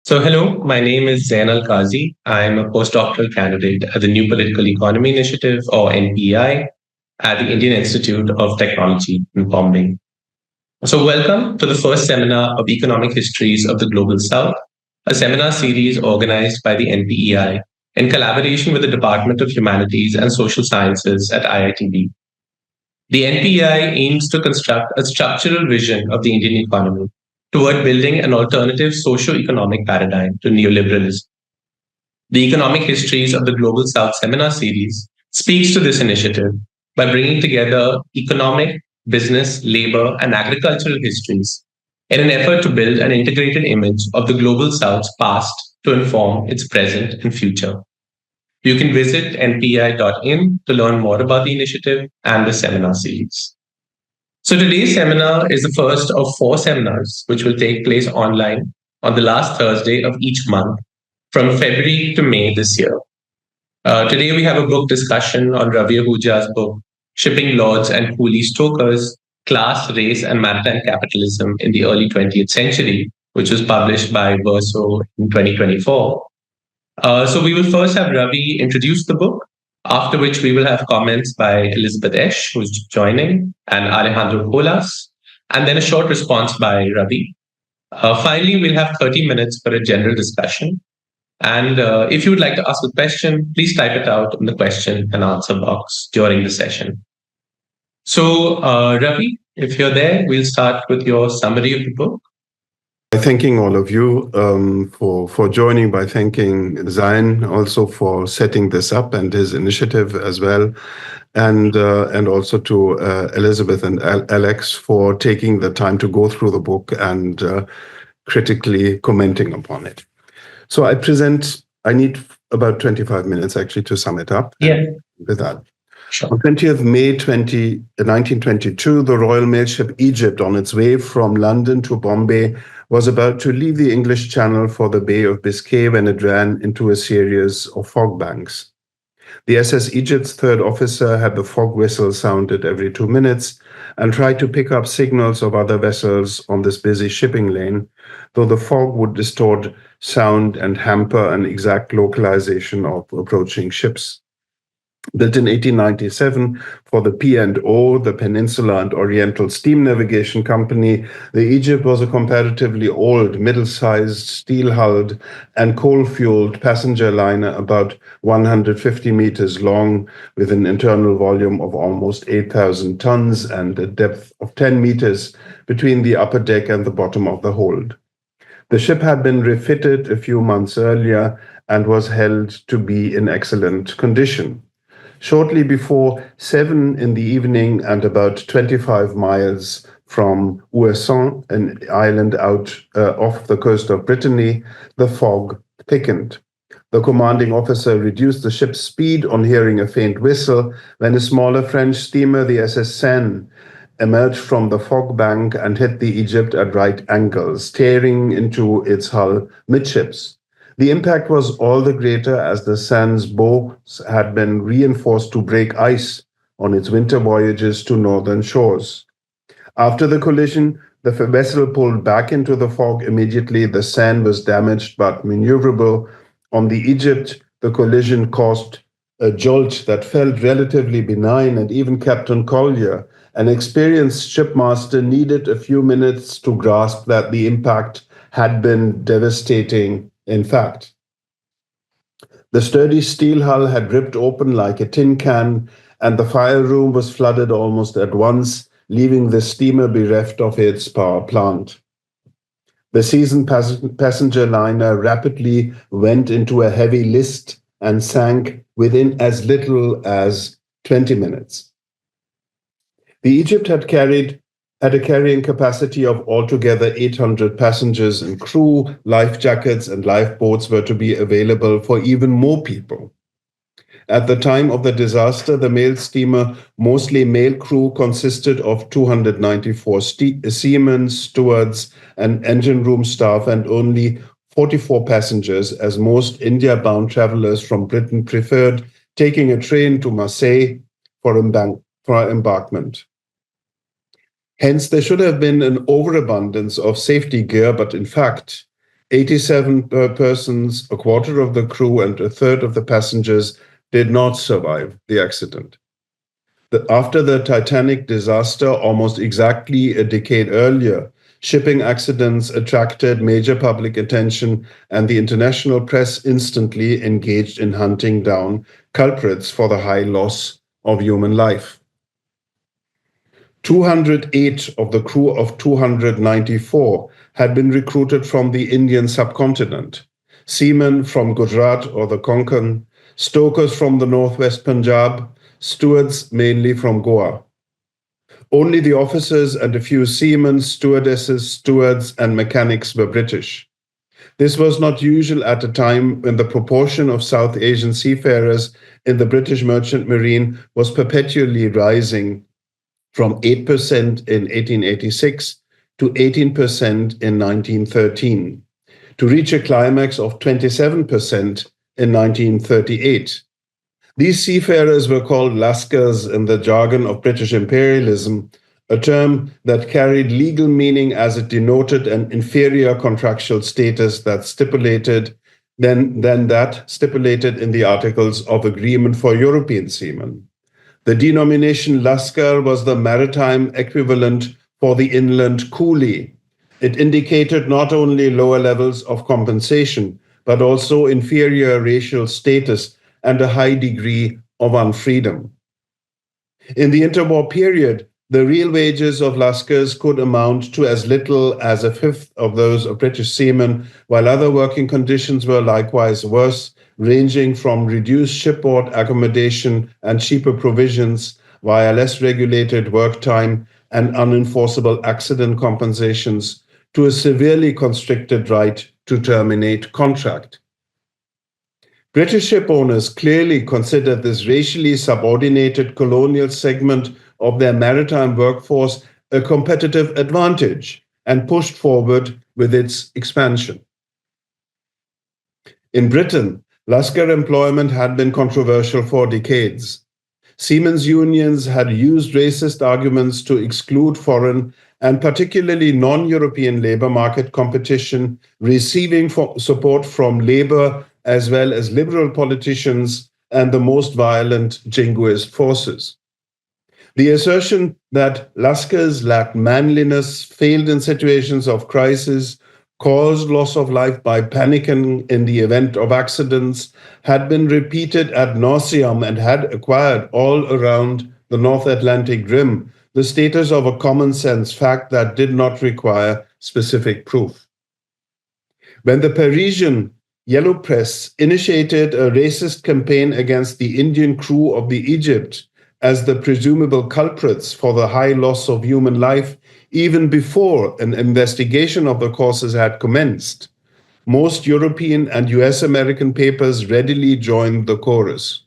Hello, my name is Zain Al Qazi. I'm a postdoctoral candidate at the New Political Economy Initiative, or NPEI, at the Indian Institute of Technology in Bombay. Welcome to the first seminar of Economic Histories of the Global South, a seminar series organized by the NPEI in collaboration with the Department of Humanities and Social Sciences at IITB. The NPEI aims to construct a structural vision of the Indian economy toward building an alternative socio-economic paradigm to neoliberalism. The Economic Histories of the Global South seminar series speaks to this initiative by bringing together economic, business, labor, and agricultural histories in an effort to build an integrated image of the Global South's past to inform its present and future. You can visit npi.in to learn more about the initiative and the seminar series. Today's seminar is the first of four seminars which will take place online on the last Thursday of each month from February to May this year. Today we have a book discussion on Ravi Ahuja's book, Shipping Lords and Coolie Stokers, Class, Race and Maritime Capitalism in the Early 20th Century, which was published by Verso in 2024. We will first have Ravi introduce the book, after which we will have comments by Elizabeth Esch, who's joining, and Alejandro, and then a short response by Ravi. Finally, we'll have 30 minutes for a general discussion. And if you would like to ask a question, please type it out in the question and answer box during the session. Ravi, if you're there, we'll start with your summary of the book. Thanking all of you for joining, by thanking Zain also for setting this up and his initiative as well, and also to Elizabeth and Alex for taking the time to go through the book and critically commenting upon it. So I need about 25 minutes actually to sum it up. Yeah. With that. Sure. On 20th May 1922, the Royal Mail ship Egypt, on its way from London to Bombay, was about to leave the English Channel for the Bay of Biscay when it ran into a series of fog banks. The SS Egypt's third officer had the fog whistle sounded every 2 minutes and tried to pick up signals of other vessels on this busy shipping lane, though the fog would distort sound and hamper an exact localization of approaching ships. Built in 1897 for the P&O, the Peninsula and Oriental Steam Navigation Company, the Egypt was a comparatively old, middle-sized, steel-hulled and coal-fueled passenger liner about 150 meters long, with an internal volume of almost 8,000 tons and a depth of 10 meters between the upper deck and the bottom of the hold. The ship had been refitted a few months earlier and was held to be in excellent condition. Shortly before 7 in the evening and about 25 miles from Ouessant, an island out off the coast of Brittany, the fog thickened. The commanding officer reduced the ship's speed on hearing a faint whistle when a smaller French steamer, the SS Seine, emerged from the fog bank and hit the Egypt at right angles, tearing into its hull midships. The impact was all the greater as the Seine's bows had been reinforced to break ice on its winter voyages to northern shores. After the collision, the vessel pulled back into the fog immediately. The Seine was damaged but maneuverable. On the Egypt, the collision caused a jolt that felt relatively benign, and even Captain Collier, an experienced shipmaster, needed a few minutes to grasp that the impact had been devastating. In fact, the sturdy steel hull had ripped open like a tin can, and the fire room was flooded almost at once, leaving the steamer bereft of its power plant. The seasoned passenger liner rapidly went into a heavy list and sank within as little as 20 minutes. The Egypt had a carrying capacity of altogether 800 passengers and crew. Life jackets and lifeboats were to be available for even more people. At the time of the disaster, the mail steamer, mostly male crew, consisted of 294 seamen, stewards, and engine room staff, and only 44 passengers, as most India-bound travelers from Britain preferred taking a train to Marseille for embarkment. Hence, there should have been an overabundance of safety gear, but in fact, 87 persons, a quarter of the crew, and a third of the passengers did not survive the accident. After the Titanic disaster, almost exactly a decade earlier, shipping accidents attracted major public attention, and the international press instantly engaged in hunting down culprits for the high loss of human life. 208 of the crew of 294 had been recruited from the Indian subcontinent, seamen from Gujarat or the Konkan, stokers from the northwest Punjab, stewards mainly from Goa. Only the officers and a few seamen, stewardesses, stewards, and mechanics were British. This was not usual at a time when the proportion of South Asian seafarers in the British merchant marine was perpetually rising from 8% in 1886 to 18% in 1913, to reach a climax of 27% in 1938. These seafarers were called Lascars in the jargon of British imperialism, a term that carried legal meaning as it denoted an inferior contractual status that stipulated than that stipulated in the Articles of Agreement for European seamen. The denomination Lascar was the maritime equivalent for the inland Coolie. It indicated not only lower levels of compensation, but also inferior racial status and a high degree of unfreedom. In the interwar period, the real wages of Lascars could amount to as little as a fifth of those of British seamen, while other working conditions were likewise worse, ranging from reduced shipboard accommodation and cheaper provisions via less regulated work time and unenforceable accident compensations to a severely constricted right to terminate contract. British ship owners clearly considered this racially subordinated colonial segment of their maritime workforce a competitive advantage and pushed forward with its expansion. In Britain, Lascar employment had been controversial for decades. Seamen's unions had used racist arguments to exclude foreign and particularly non-European labor market competition, receiving support from labor as well as liberal politicians and the most violent jingoist forces. The assertion that Lascars lacked manliness, failed in situations of crisis, caused loss of life by panicking in the event of accidents, had been repeated ad nauseum and had acquired all around the North Atlantic rim the status of a common sense fact that did not require specific proof. When the Parisian Yellow Press initiated a racist campaign against the Indian crew of the Egypt as the presumable culprits for the high loss of human life, even before an investigation of the causes had commenced, most European and US American papers readily joined the chorus.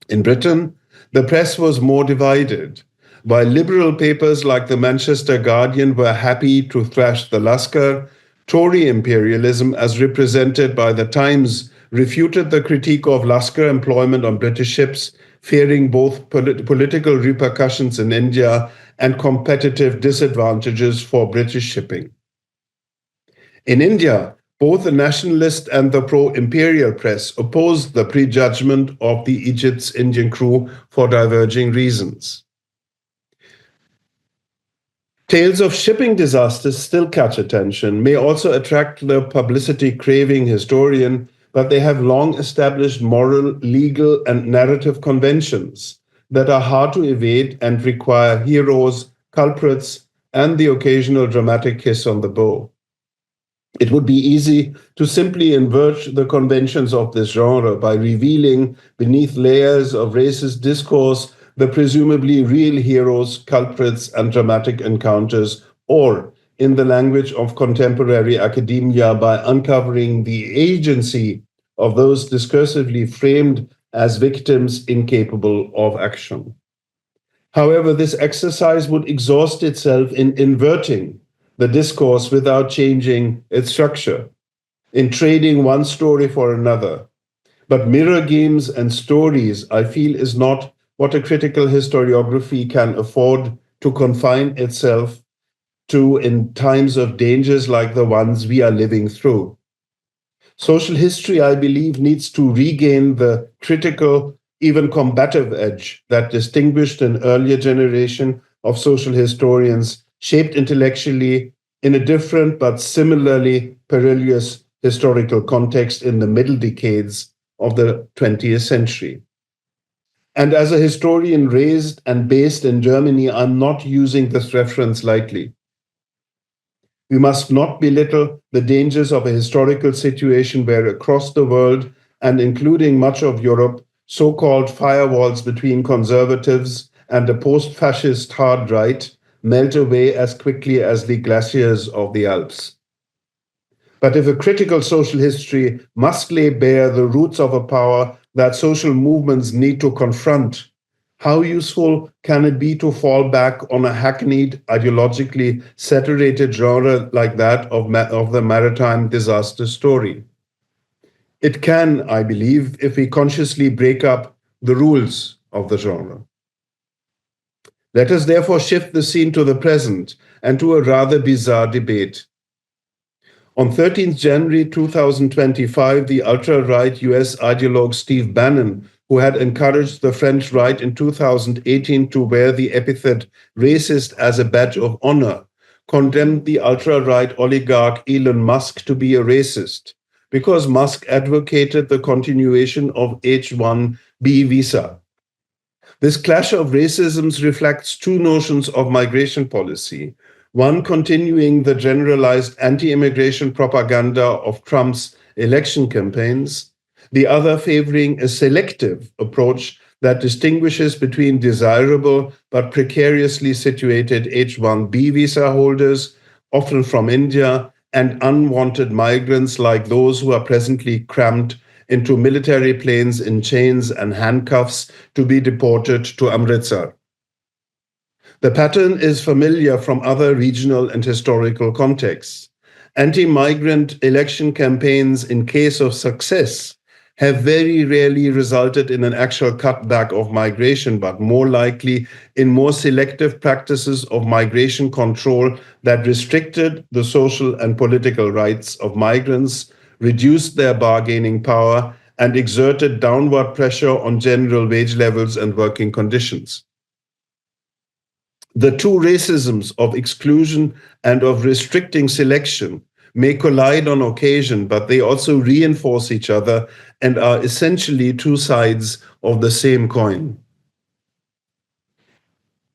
In Britain, the press was more divided. While liberal papers like the Manchester Guardian were happy to thrash the Lascar, Tory imperialism, as represented by the Times, refuted the critique of Lascar employment on British ships, fearing both political repercussions in India and competitive disadvantages for British shipping. In India, both the nationalist and the pro-imperial press opposed the prejudgment of the Egypt's Indian crew for diverging reasons. Tales of shipping disasters still catch attention, may also attract the publicity-craving historian, but they have long established moral, legal, and narrative conventions that are hard to evade and require heroes, culprits, and the occasional dramatic kiss on the bow. It would be easy to simply invert the conventions of this genre by revealing, beneath layers of racist discourse, the presumably real heroes, culprits, and dramatic encounters, or, in the language of contemporary academia, by uncovering the agency of those discursively framed as victims incapable of action. However, this exercise would exhaust itself in inverting the discourse without changing its structure, in trading one story for another. But mirror games and stories, I feel, is not what a critical historiography can afford to confine itself to in times of dangers like the ones we are living through. Social history, I believe, needs to regain the critical, even combative edge that distinguished an earlier generation of social historians shaped intellectually in a different but similarly perilous historical context in the middle decades of the 20th century. And as a historian raised and based in Germany, I'm not using this reference lightly. We must not belittle the dangers of a historical situation where across the world, and including much of Europe, so-called firewalls between conservatives and the post-fascist hard right melt away as quickly as the glaciers of the Alps. But if a critical social history must lay bare the roots of a power that social movements need to confront, how useful can it be to fall back on a hackneyed, ideologically saturated genre like that of the maritime disaster story? It can, I believe, if we consciously break up the rules of the genre. Let us therefore shift the scene to the present and to a rather bizarre debate. On 13th January 2025, the ultra-right US ideologue Steve Bannon, who had encouraged the French right in 2018 to wear the epithet racist as a badge of honor, condemned the ultra-right oligarch Elon Musk to be a racist because Musk advocated the continuation of H-1B visa. This clash of racisms reflects two notions of migration policy. One continuing the generalized anti-immigration propaganda of Trump's election campaigns, the other favoring a selective approach that distinguishes between desirable but precariously situated H-1B visa holders, often from India, and unwanted migrants like those who are presently crammed into military planes in chains and handcuffs to be deported to Amritsar. The pattern is familiar from other regional and historical contexts. Anti-migrant election campaigns, in case of success, have very rarely resulted in an actual cutback of migration, but more likely in more selective practices of migration control that restricted the social and political rights of migrants, reduced their bargaining power, and exerted downward pressure on general wage levels and working conditions. The two racisms of exclusion and of restricting selection may collide on occasion, but they also reinforce each other and are essentially two sides of the same coin.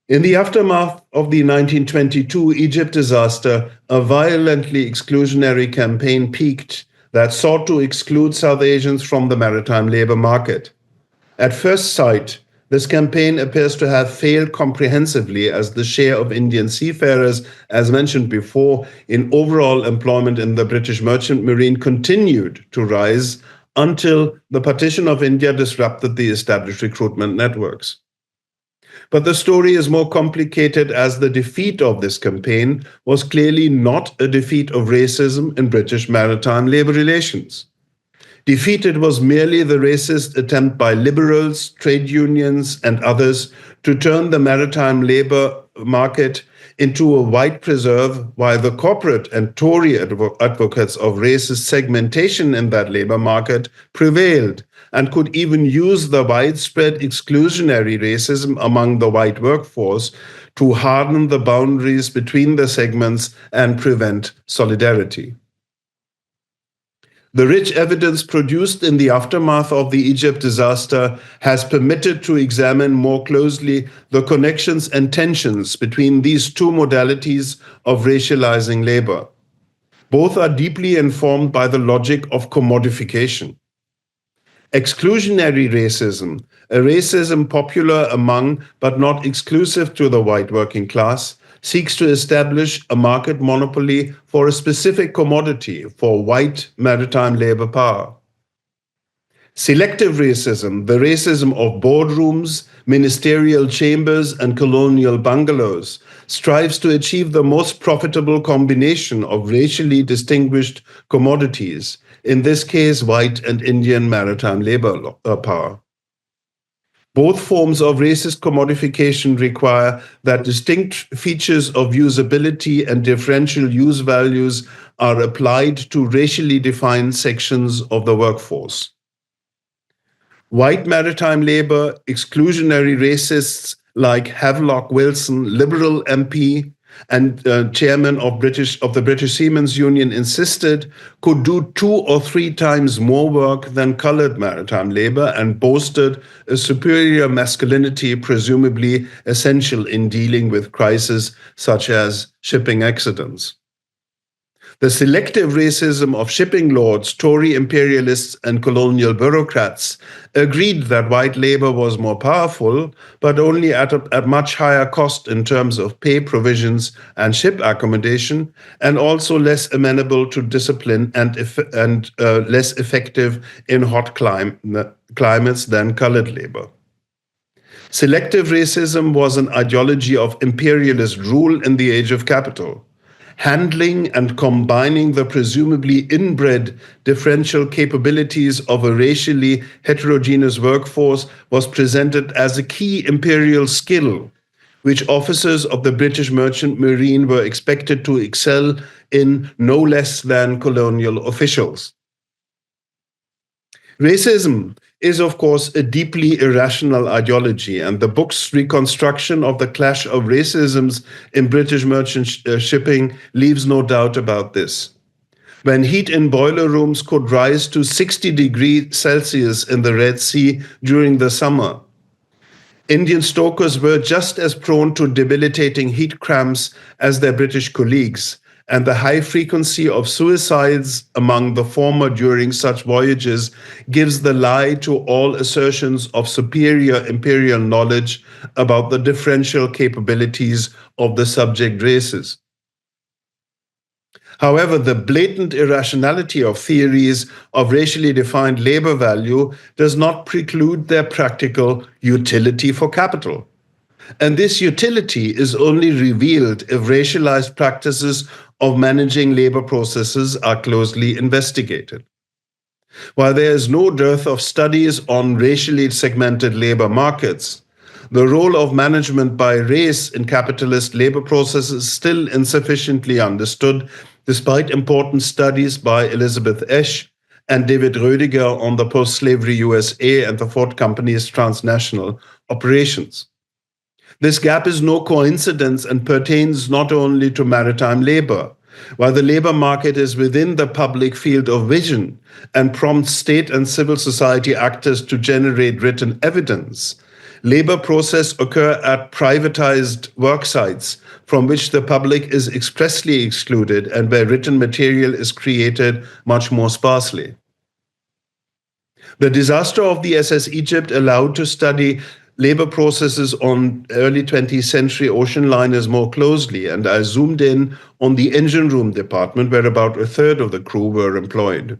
In the aftermath of the 1922 Egypt disaster, a violently exclusionary campaign peaked that sought to exclude South Asians from the maritime labor market. At first sight, this campaign appears to have failed comprehensively as the share of Indian seafarers, as mentioned before, in overall employment in the British merchant marine continued to rise until the partition of India disrupted the established recruitment networks. But the story is more complicated as the defeat of this campaign was clearly not a defeat of racism in British maritime labor relations. Defeated was merely the racist attempt by liberals, trade unions, and others to turn the maritime labor market into a white preserve, while the corporate and Tory advocates of racist segmentation in that labor market prevailed and could even use the widespread exclusionary racism among the white workforce to harden the boundaries between the segments and prevent solidarity. The rich evidence produced in the aftermath of the Egypt disaster has permitted to examine more closely the connections and tensions between these two modalities of racializing labor. Both are deeply informed by the logic of commodification. Exclusionary racism, a racism popular among but not exclusive to the white working class, seeks to establish a market monopoly for a specific commodity for white maritime labor power. Selective racism, the racism of boardrooms, ministerial chambers, and colonial bungalows, strives to achieve the most profitable combination of racially distinguished commodities, in this case, white and Indian maritime labor power. Both forms of racist commodification require that distinct features of usability and differential use values are applied to racially defined sections of the workforce. White maritime labor, exclusionary racists like Havelock Wilson, Liberal MP and chairman of the British Seamen's Union, insisted could do 2 or 3 times more work than colored maritime labor, and boasted a superior masculinity presumably essential in dealing with crises such as shipping accidents. The selective racism of shipping lords, Tory imperialists, and colonial bureaucrats agreed that white labor was more powerful, but only at much higher cost in terms of pay provisions and ship accommodation, and also less amenable to discipline and less effective in hot climates than colored labor. Selective racism was an ideology of imperialist rule in the age of capital. Handling and combining the presumably inbred differential capabilities of a racially heterogeneous workforce was presented as a key imperial skill, which officers of the British Merchant Marine were expected to excel in no less than colonial officials. Racism is, of course, a deeply irrational ideology, and the book's reconstruction of the clash of racisms in British merchant shipping leaves no doubt about this. When heat in boiler rooms could rise to 60 degrees Celsius in the Red Sea during the summer, Indian stokers were just as prone to debilitating heat cramps as their British colleagues, and the high frequency of suicides among the former during such voyages gives the lie to all assertions of superior imperial knowledge about the differential capabilities of the subject races. However, the blatant irrationality of theories of racially defined labor value does not preclude their practical utility for capital. And this utility is only revealed if racialized practices of managing labor processes are closely investigated. While there is no dearth of studies on racially segmented labor markets, the role of management by race in capitalist labor processes is still insufficiently understood, despite important studies by Elizabeth Esch and David Rödiger on the post-slavery USA and the Ford Company's transnational operations. This gap is no coincidence and pertains not only to maritime labor. While the labor market is within the public field of vision and prompts state and civil society actors to generate written evidence, labor processes occur at privatized work sites from which the public is expressly excluded and where written material is created much more sparsely. The disaster of the SS Egypt allowed to study labor processes on early 20th century ocean liners more closely, and I zoomed in on the engine room department where about a third of the crew were employed.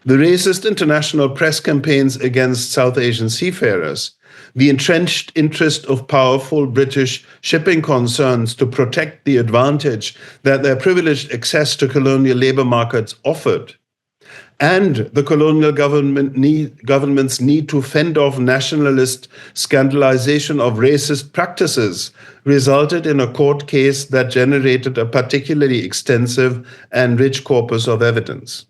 The racist international press campaigns against South Asian seafarers, the entrenched interest of powerful British shipping concerns to protect the advantage that their privileged access to colonial labor markets offered, and the colonial government's need to fend off nationalist scandalization of racist practices resulted in a court case that generated a particularly extensive and rich corpus of evidence.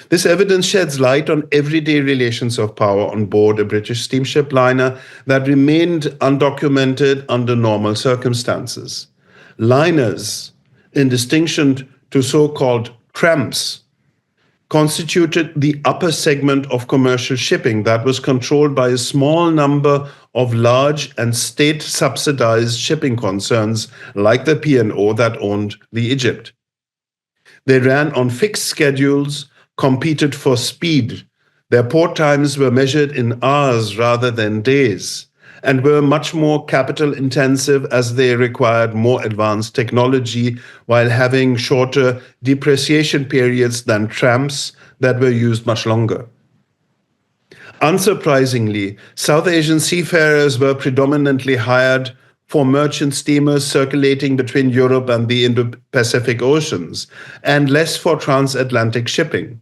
This evidence sheds light on everyday relations of power on board a British steamship liner that remained undocumented under normal circumstances. Liners, in distinction to so-called tramps, constituted the upper segment of commercial shipping that was controlled by a small number of large and state-subsidized shipping concerns like the P&O that owned the Egypt. They ran on fixed schedules, competed for speed. Their port times were measured in hours rather than days, and were much more capital intensive as they required more advanced technology while having shorter depreciation periods than tramps that were used much longer. Unsurprisingly, South Asian seafarers were predominantly hired for merchant steamers circulating between Europe and the Indo-Pacific Oceans, and less for transatlantic shipping.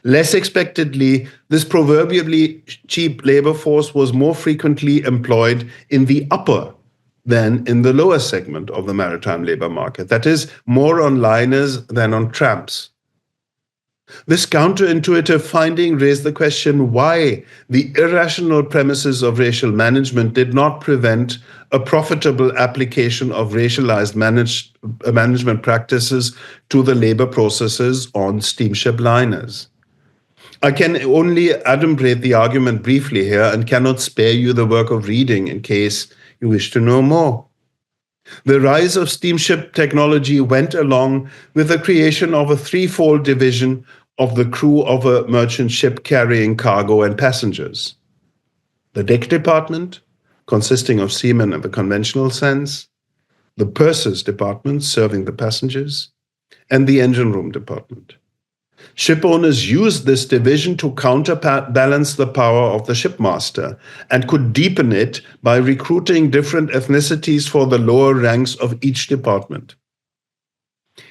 Less expectedly, this proverbially cheap labor force was more frequently employed in the upper than in the lower segment of the maritime labor market. That is, more on liners than on tramps. This counterintuitive finding raised the question why the irrational premises of racial management did not prevent a profitable application of racialized management practices to the labor processes on steamship liners. I can only adumbrate the argument briefly here and cannot spare you the work of reading in case you wish to know more. The rise of steamship technology went along with the creation of a threefold division of the crew of a merchant ship carrying cargo and passengers. The deck department, consisting of seamen in the conventional sense, the purser's department serving the passengers, and the engine room department. Ship owners used this division to counterbalance the power of the shipmaster and could deepen it by recruiting different ethnicities for the lower ranks of each department.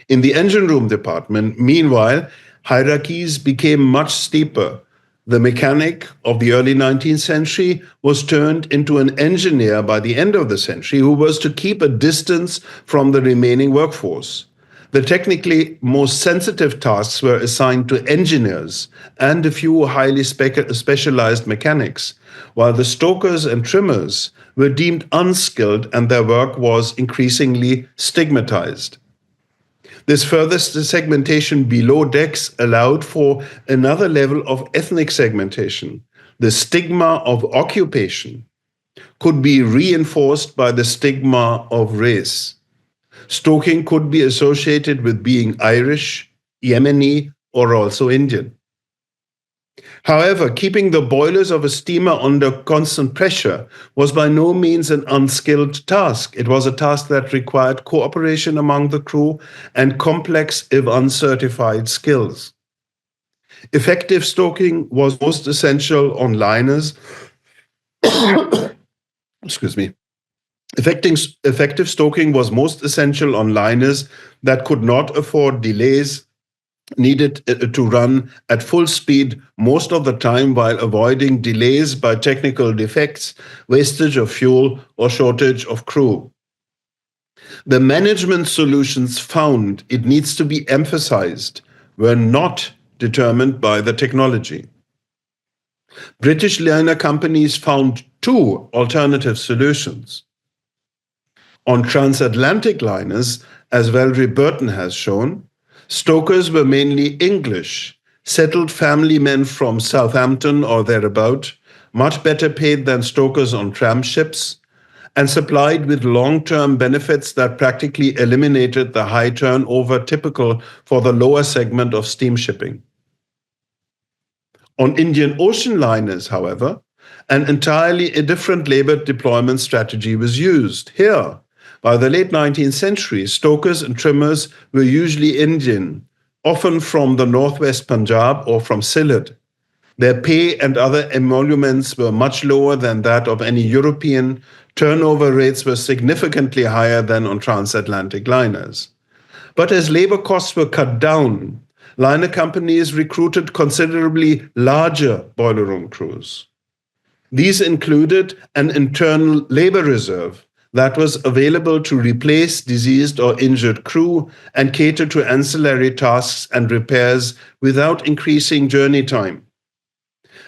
In the engine room department, meanwhile, hierarchies became much steeper. The mechanic of the early 19th century was turned into an engineer by the end of the century who was to keep a distance from the remaining workforce. The technically most sensitive tasks were assigned to engineers and a few highly specialized mechanics, while the stokers and trimmers were deemed unskilled and their work was increasingly stigmatized. This further segmentation below decks allowed for another level of ethnic segmentation. The stigma of occupation could be reinforced by the stigma of race. Stoking could be associated with being Irish, Yemeni, or also Indian. However, keeping the boilers of a steamer under constant pressure was by no means an unskilled task. It was a task that required cooperation among the crew and complex, if uncertified, skills. Effective stoking was most essential on liners. Excuse me. Effective stoking was most essential on liners that could not afford delays, needed to run at full speed most of the time while avoiding delays by technical defects, wastage of fuel, or shortage of crew. The management solutions found, it needs to be emphasized, were not determined by the technology. British liner companies found two alternative solutions. On transatlantic liners, as Valerie Burton has shown, stokers were mainly English, settled family men from Southampton or thereabout, much better paid than stokers on tramp ships, and supplied with long-term benefits that practically eliminated the high turnover typical for the lower segment of steamshipping. On Indian Ocean liners, however, an entirely different labor deployment strategy was used. Here, by the late 19th century, stokers and trimmers were usually Indian, often from the northwest Punjab or from Sylhet. Their pay and other emoluments were much lower than that of any European. Turnover rates were significantly higher than on transatlantic liners. But as labor costs were cut down, liner companies recruited considerably larger boiler room crews. These included an internal labor reserve that was available to replace diseased or injured crew and cater to ancillary tasks and repairs without increasing journey time.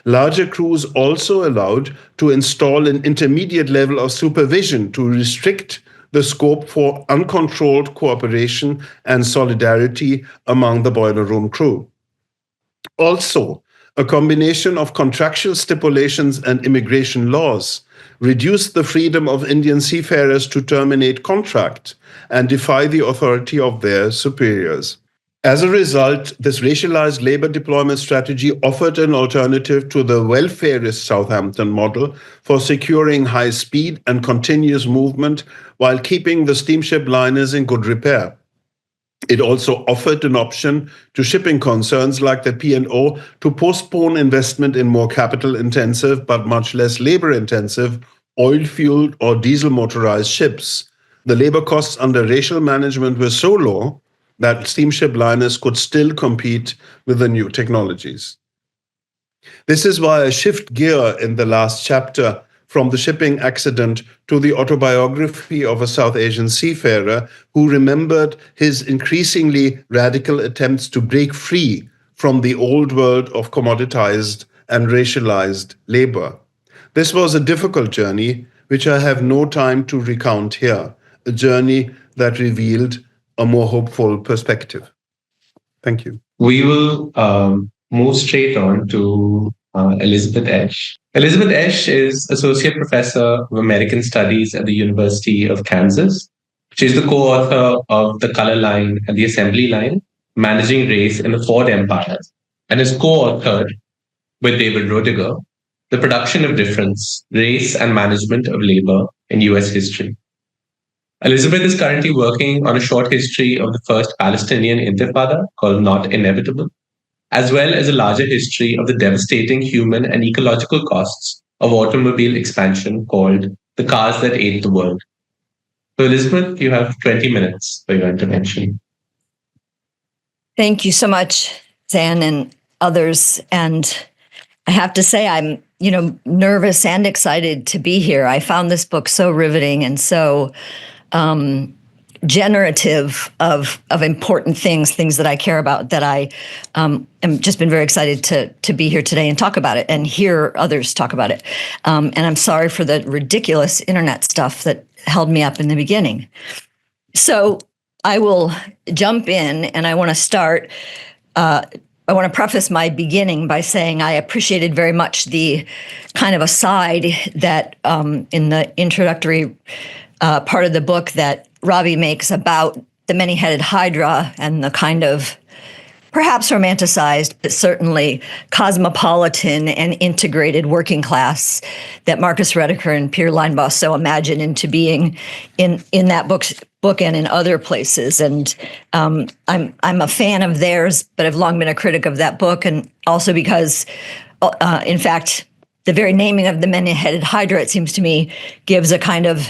Larger crews also allowed to install an intermediate level of supervision to restrict the scope for uncontrolled cooperation and solidarity among the boiler room crew. Also, a combination of contractual stipulations and immigration laws reduced the freedom of Indian seafarers to terminate contract and defy the authority of their superiors. As a result, this racialized labor deployment strategy offered an alternative to the welfarist Southampton model for securing high speed and continuous movement while keeping the steamship liners in good repair. It also offered an option to shipping concerns like the P&O to postpone investment in more capital-intensive but much less labor-intensive oil-fueled or diesel-motorized ships. The labor costs under racial management were so low that steamship liners could still compete with the new technologies. This is why I shift gear in the last chapter from the shipping accident to the autobiography of a South Asian seafarer who remembered his increasingly radical attempts to break free from the old world of commoditized and racialized labor. This was a difficult journey, which I have no time to recount here, a journey that revealed a more hopeful perspective. Thank you. We will move straight on to Elizabeth Esch. Elizabeth Esch is Associate Professor of American Studies at the University of Kansas. She's the co-author of The Color Line and the Assembly Line, Managing Race in the Ford Empires, and is co-authored with David Roediger, The Production of Difference, Race and Management of Labor in U.S. History. Elizabeth is currently working on a short history of the first Palestinian Intifada called Not Inevitable, as well as a larger history of the devastating human and ecological costs of automobile expansion called The Cars That Ate the World. So Elizabeth, you have 20 minutes for your intervention. Thank you so much, Zan and others. And I have to say, I'm, nervous and excited to be here. I found this book so riveting and so generative of important things that I care about, that I am just been very excited to be here today and talk about it and hear others talk about it. And I'm sorry for the ridiculous internet stuff that held me up in the beginning. So I will jump in, and I want to start. I want to preface my beginning by saying I appreciated very much the kind of aside that in the introductory part of the book that Ravi makes about the many-headed hydra and the kind of perhaps romanticized, but certainly cosmopolitan and integrated working class that Marcus Rediker and Peter Linebaugh so imagine into being in that book and in other places. And I'm a fan of theirs, but I've long been a critic of that book, and also because, in fact, the very naming of the many-headed hydra, it seems to me, gives a kind of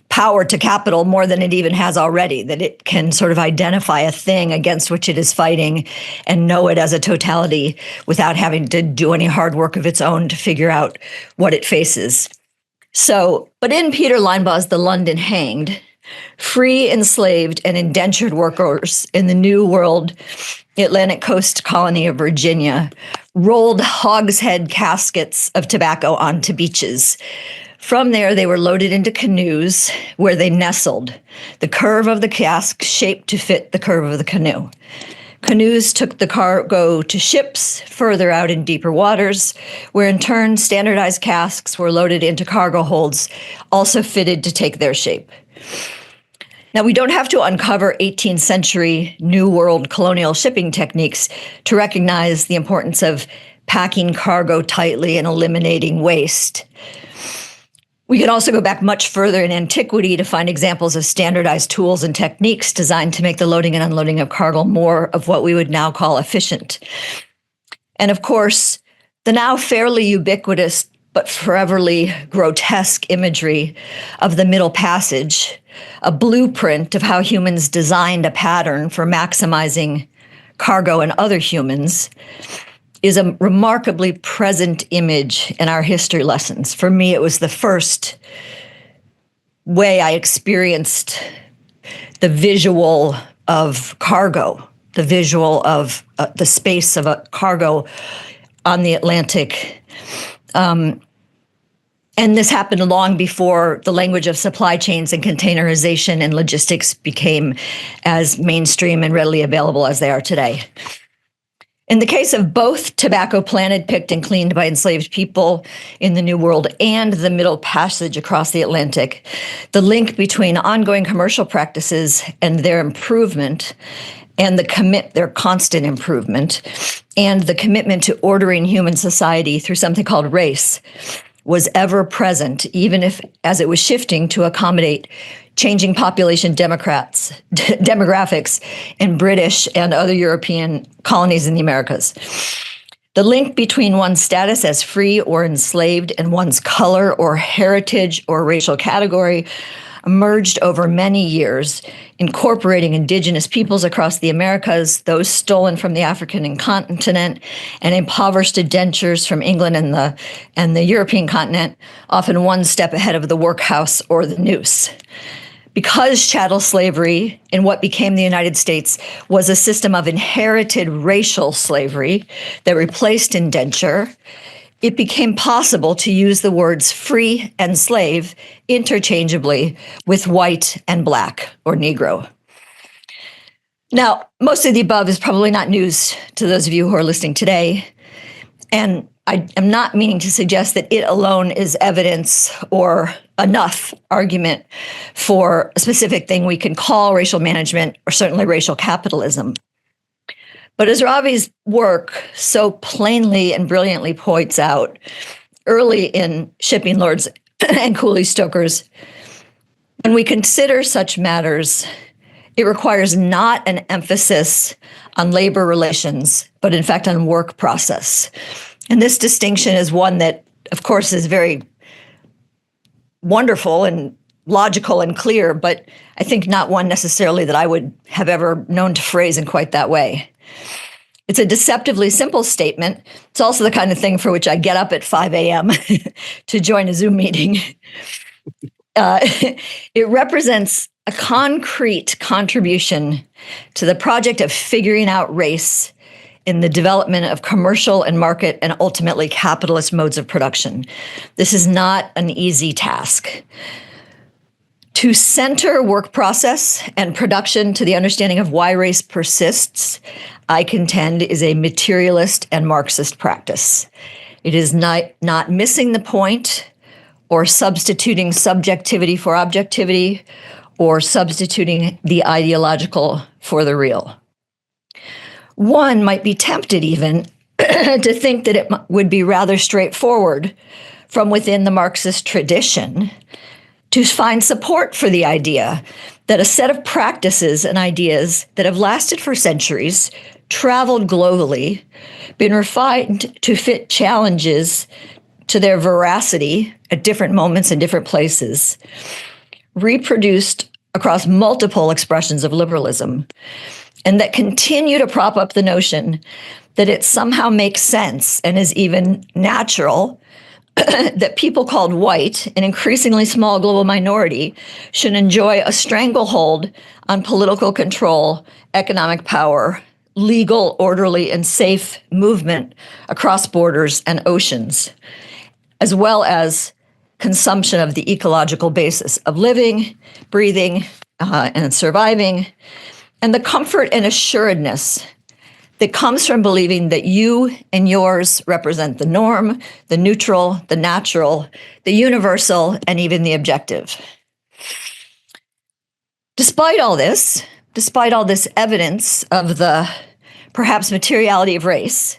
power to capital more than it even has already, that it can sort of identify a thing against which it is fighting and know it as a totality without having to do any hard work of its own to figure out what it faces. So, but in Peter Linebaugh's The London Hanged, free, enslaved, and indentured workers in the New World Atlantic coast colony of Virginia rolled hogshead caskets of tobacco onto beaches. From there, they were loaded into canoes where they nestled, the curve of the cask shaped to fit the curve of the canoe. Canoes took the cargo to ships further out in deeper waters, where in turn standardized casks were loaded into cargo holds, also fitted to take their shape. Now, we don't have to uncover 18th century New World colonial shipping techniques to recognize the importance of packing cargo tightly and eliminating waste. We can also go back much further in antiquity to find examples of standardized tools and techniques designed to make the loading and unloading of cargo more of what we would now call efficient. And of course, the now fairly ubiquitous but foreverly grotesque imagery of the Middle Passage, a blueprint of how humans designed a pattern for maximizing cargo and other humans, is a remarkably present image in our history lessons. For me, it was the first way I experienced the visual of cargo, the visual of the space of a cargo on the Atlantic. And this happened long before the language of supply chains and containerization and logistics became as mainstream and readily available as they are today. In the case of both tobacco planted, picked, and cleaned by enslaved people in the New World and the Middle Passage across the Atlantic, the link between ongoing commercial practices and their improvement and their constant improvement and the commitment to ordering human society through something called race was ever present, even if as it was shifting to accommodate changing population demographics in British and other European colonies in the Americas. The link between one's status as free or enslaved and one's color or heritage or racial category emerged over many years, incorporating indigenous peoples across the Americas, those stolen from the African continent, and impoverished indentures from England and the European continent, often one step ahead of the workhouse or the noose. Because chattel slavery in what became the United States was a system of inherited racial slavery that replaced indenture, it became possible to use the words free and slave interchangeably with white and black or Negro. Now, most of the above is probably not news to those of you who are listening today, and I am not meaning to suggest that it alone is evidence or enough argument for a specific thing we can call racial management or certainly racial capitalism. But as Ravi's work so plainly and brilliantly points out early in Shipping Lords and Coolie Stokers, when we consider such matters, it requires not an emphasis on labor relations, but in fact on work process. And this distinction is one that, of course, is very wonderful and logical and clear, but I think not one necessarily that I would have ever known to phrase in quite that way. It's a deceptively simple statement. It's also the kind of thing for which I get up at 5 a.m. to join a Zoom meeting. It represents a concrete contribution to the project of figuring out race in the development of commercial and market and ultimately capitalist modes of production. This is not an easy task. To center work process and production to the understanding of why race persists, I contend, is a materialist and Marxist practice. It is not missing the point or substituting subjectivity for objectivity or substituting the ideological for the real. One might be tempted even to think that it would be rather straightforward from within the Marxist tradition to find support for the idea that a set of practices and ideas that have lasted for centuries, traveled globally, been refined to fit challenges to their veracity at different moments and different places, reproduced across multiple expressions of liberalism, and that continue to prop up the notion that it somehow makes sense and is even natural that people called white, an increasingly small global minority, should enjoy a stranglehold on political control, economic power, legal, orderly, and safe movement across borders and oceans, as well as consumption of the ecological basis of living, breathing, and surviving, and the comfort and assuredness that comes from believing that you and yours represent the norm, the neutral, the natural, the universal, and even the objective. Despite all this evidence of the perhaps materiality of race,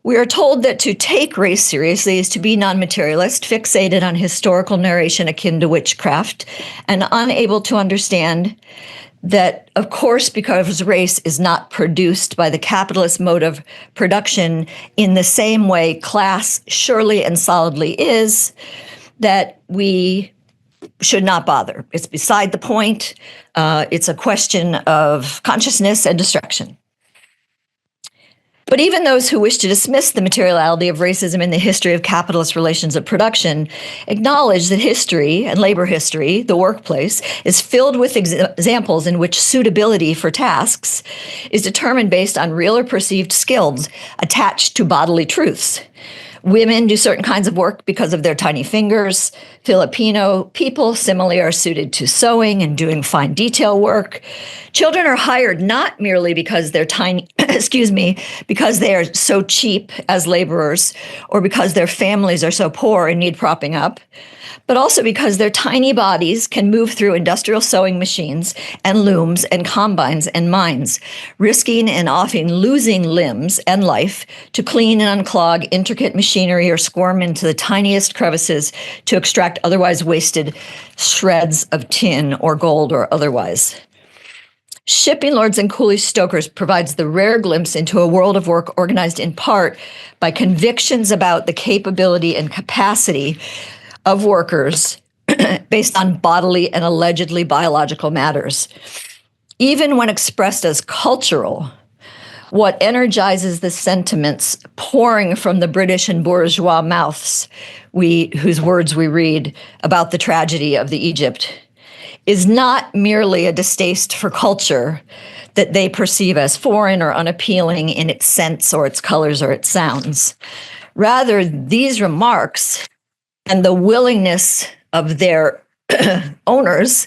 we are told that to take race seriously is to be non-materialist, fixated on historical narration akin to witchcraft, and unable to understand that, of course, because race is not produced by the capitalist mode of production in the same way class surely and solidly is, that we should not bother. It's beside the point. It's a question of consciousness and distraction. But even those who wish to dismiss the materiality of racism in the history of capitalist relations of production acknowledge that history and labor history, the workplace, is filled with examples in which suitability for tasks is determined based on real or perceived skills attached to bodily truths. Women do certain kinds of work because of their tiny fingers. Filipino people similarly are suited to sewing and doing fine detail work. Children are hired not merely because they're tiny, because they are so cheap as laborers or because their families are so poor and need propping up, but also because their tiny bodies can move through industrial sewing machines and looms and combines and mines, risking and often losing limbs and life to clean and unclog intricate machinery or squirm into the tiniest crevices to extract otherwise wasted shreds of tin or gold or otherwise. Shipping Lords and Coolie Stokers provides the rare glimpse into a world of work organized in part by convictions about the capability and capacity of workers based on bodily and allegedly biological matters. Even when expressed as cultural, what energizes the sentiments pouring from the British and bourgeois mouths, whose words we read about the tragedy of the Egypt, is not merely a distaste for culture that they perceive as foreign or unappealing in its sense or its colors or its sounds. Rather, these remarks and the willingness of their owners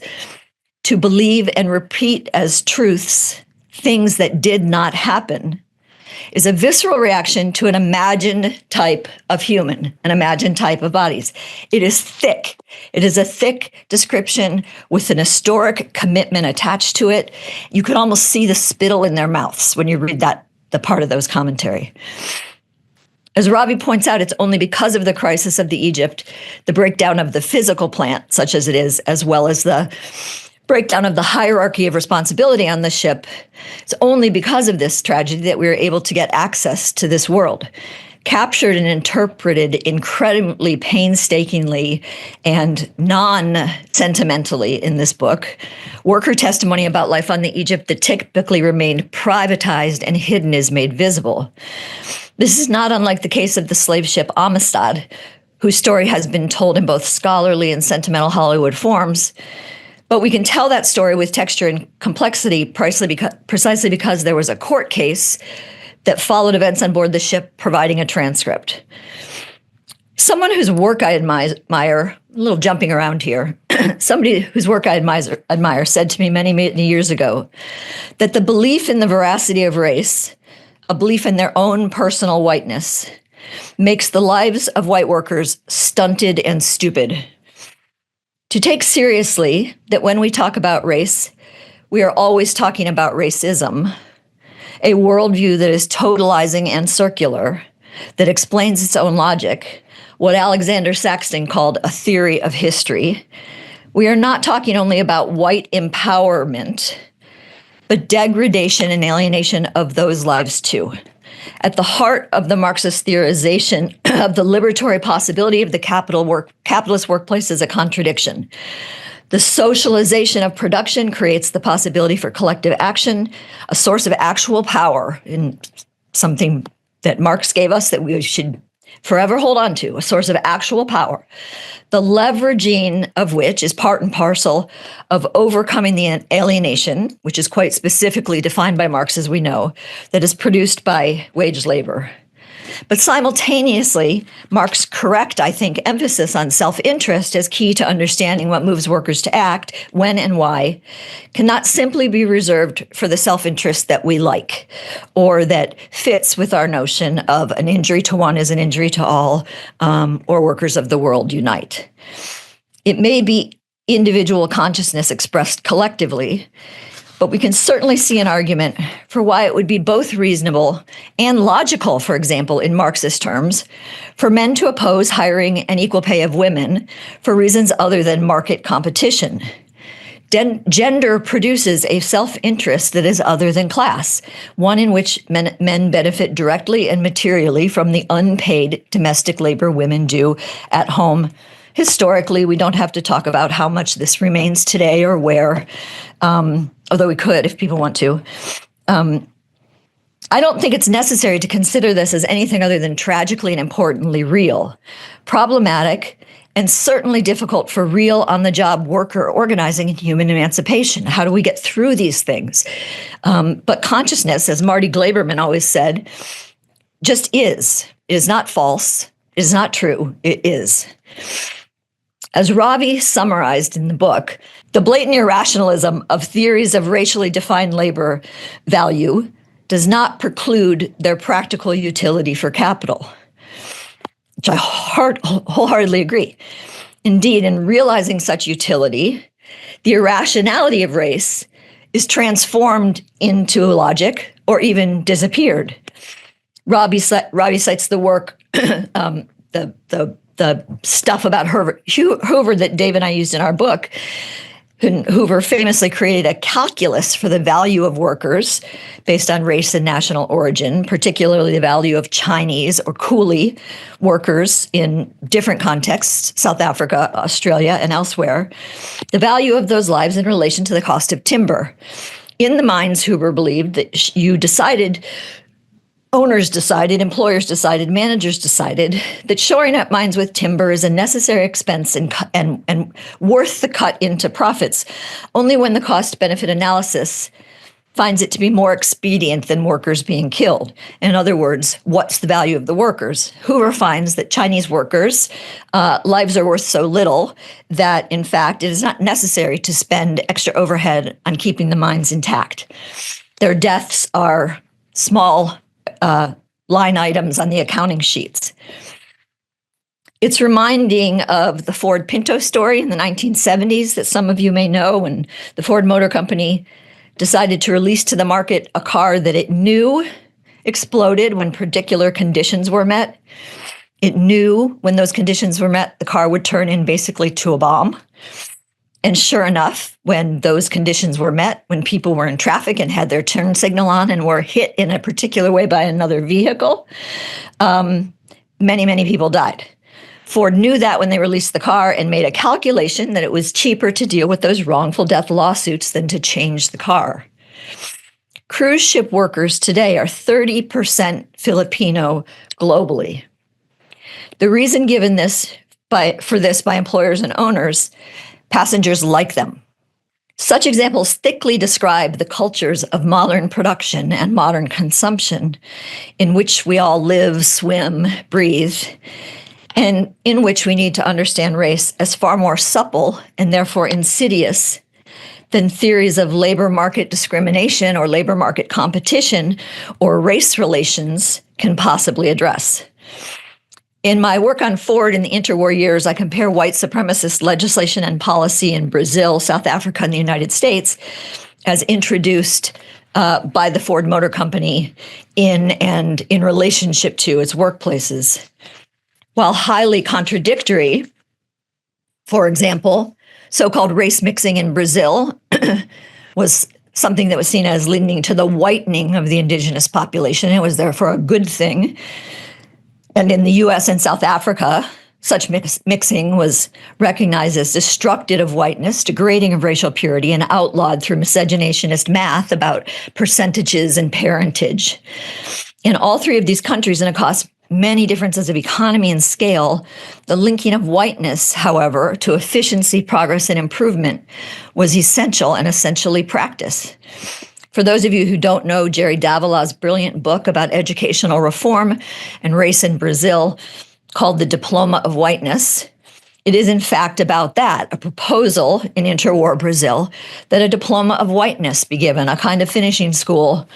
to believe and repeat as truths things that did not happen is a visceral reaction to an imagined type of human, an imagined type of bodies. It is thick. It is a thick description with an historic commitment attached to it. You could almost see the spittle in their mouths when you read the part of those commentary. As Ravi points out, it's only because of the crisis of the Egypt, the breakdown of the physical plant, such as it is, as well as the breakdown of the hierarchy of responsibility on the ship. It's only because of this tragedy that we were able to get access to this world, captured and interpreted incredibly painstakingly and non-sentimentally in this book. Worker testimony about life on the Egypt that typically remained privatized and hidden is made visible. This is not unlike the case of the slave ship Amistad, whose story has been told in both scholarly and sentimental Hollywood forms. But we can tell that story with texture and complexity precisely because there was a court case that followed events on board the ship, providing a transcript. Someone whose work I admire, a little jumping around here, somebody whose work I admire said to me many, many years ago that the belief in the veracity of race, a belief in their own personal whiteness, makes the lives of white workers stunted and stupid. To take seriously that when we talk about race, we are always talking about racism, a worldview that is totalizing and circular, that explains its own logic, what Alexander Saxton called a theory of history. We are not talking only about white empowerment, but degradation and alienation of those lives too. At the heart of the Marxist theorization of the liberatory possibility of the capitalist workplace is a contradiction. The socialization of production creates the possibility for collective action, a source of actual power, in something that Marx gave us that we should forever hold on to, a source of actual power, the leveraging of which is part and parcel of overcoming the alienation, which is quite specifically defined by Marx, as we know, that is produced by wage labor. But simultaneously, Marx's correct, I think, emphasis on self-interest as key to understanding what moves workers to act, when and why, cannot simply be reserved for the self-interest that we like, or that fits with our notion of an injury to one is an injury to all, or workers of the world unite. It may be individual consciousness expressed collectively, but we can certainly see an argument for why it would be both reasonable and logical, for example, in Marxist terms, for men to oppose hiring and equal pay of women for reasons other than market competition. Gender produces a self-interest that is other than class, one in which men benefit directly and materially from the unpaid domestic labor women do at home. Historically, we don't have to talk about how much this remains today or where, although we could if people want to. I don't think it's necessary to consider this as anything other than tragically and importantly real, problematic, and certainly difficult for real on-the-job worker organizing and human emancipation. How do we get through these things? But consciousness, as Marty Glaberman always said, just is. It is not false. It is not true. It is. As Ravi summarized in the book, the blatant irrationalism of theories of racially defined labor value does not preclude their practical utility for capital, which I wholeheartedly agree. Indeed, in realizing such utility, the irrationality of race is transformed into logic or even disappeared. Ravi cites the work, the stuff about Hoover that Dave and I used in our book, Hoover famously created a calculus for the value of workers based on race and national origin, particularly the value of Chinese or Coolie workers in different contexts, South Africa, Australia, and elsewhere, the value of those lives in relation to the cost of timber. In the mines, Hoover believed that owners decided, employers decided, managers decided that shoring up mines with timber is a necessary expense and worth the cut into profits only when the cost-benefit analysis finds it to be more expedient than workers being killed. In other words, what's the value of the workers? Hoover finds that Chinese workers' lives are worth so little that, in fact, it is not necessary to spend extra overhead on keeping the mines intact. Their deaths are small line items on the accounting sheets. It's reminding of the Ford Pinto story in the 1970s that some of you may know, when the Ford Motor Company decided to release to the market a car that it knew exploded when particular conditions were met. It knew when those conditions were met, the car would turn in basically to a bomb. And sure enough, when those conditions were met, when people were in traffic and had their turn signal on and were hit in a particular way by another vehicle, many, many people died. Ford knew that when they released the car and made a calculation that it was cheaper to deal with those wrongful death lawsuits than to change the car. Cruise ship workers today are 30% Filipino globally. The reason given for this by employers and owners: passengers like them. Such examples thickly describe the cultures of modern production and modern consumption in which we all live, swim, breathe, and in which we need to understand race as far more supple and therefore insidious than theories of labor market discrimination or labor market competition or race relations can possibly address. In my work on Ford in the interwar years, I compare white supremacist legislation and policy in Brazil, South Africa, and the United States as introduced by the Ford Motor Company in relationship to its workplaces. While highly contradictory, for example, so-called race mixing in Brazil was something that was seen as leading to the whitening of the indigenous population. It was therefore a good thing. And in the US and South Africa, such mixing was recognized as destructive of whiteness, degrading of racial purity, and outlawed through miscegenationist math about percentages and parentage. In all three of these countries, and across many differences of economy and scale, the linking of whiteness, however, to efficiency, progress, and improvement was essential and essentially practiced. For those of you who don't know Jerry Davila's brilliant book about educational reform and race in Brazil called The Diploma of Whiteness, it is in fact about that, a proposal in interwar Brazil that a diploma of whiteness be given, a kind of finishing school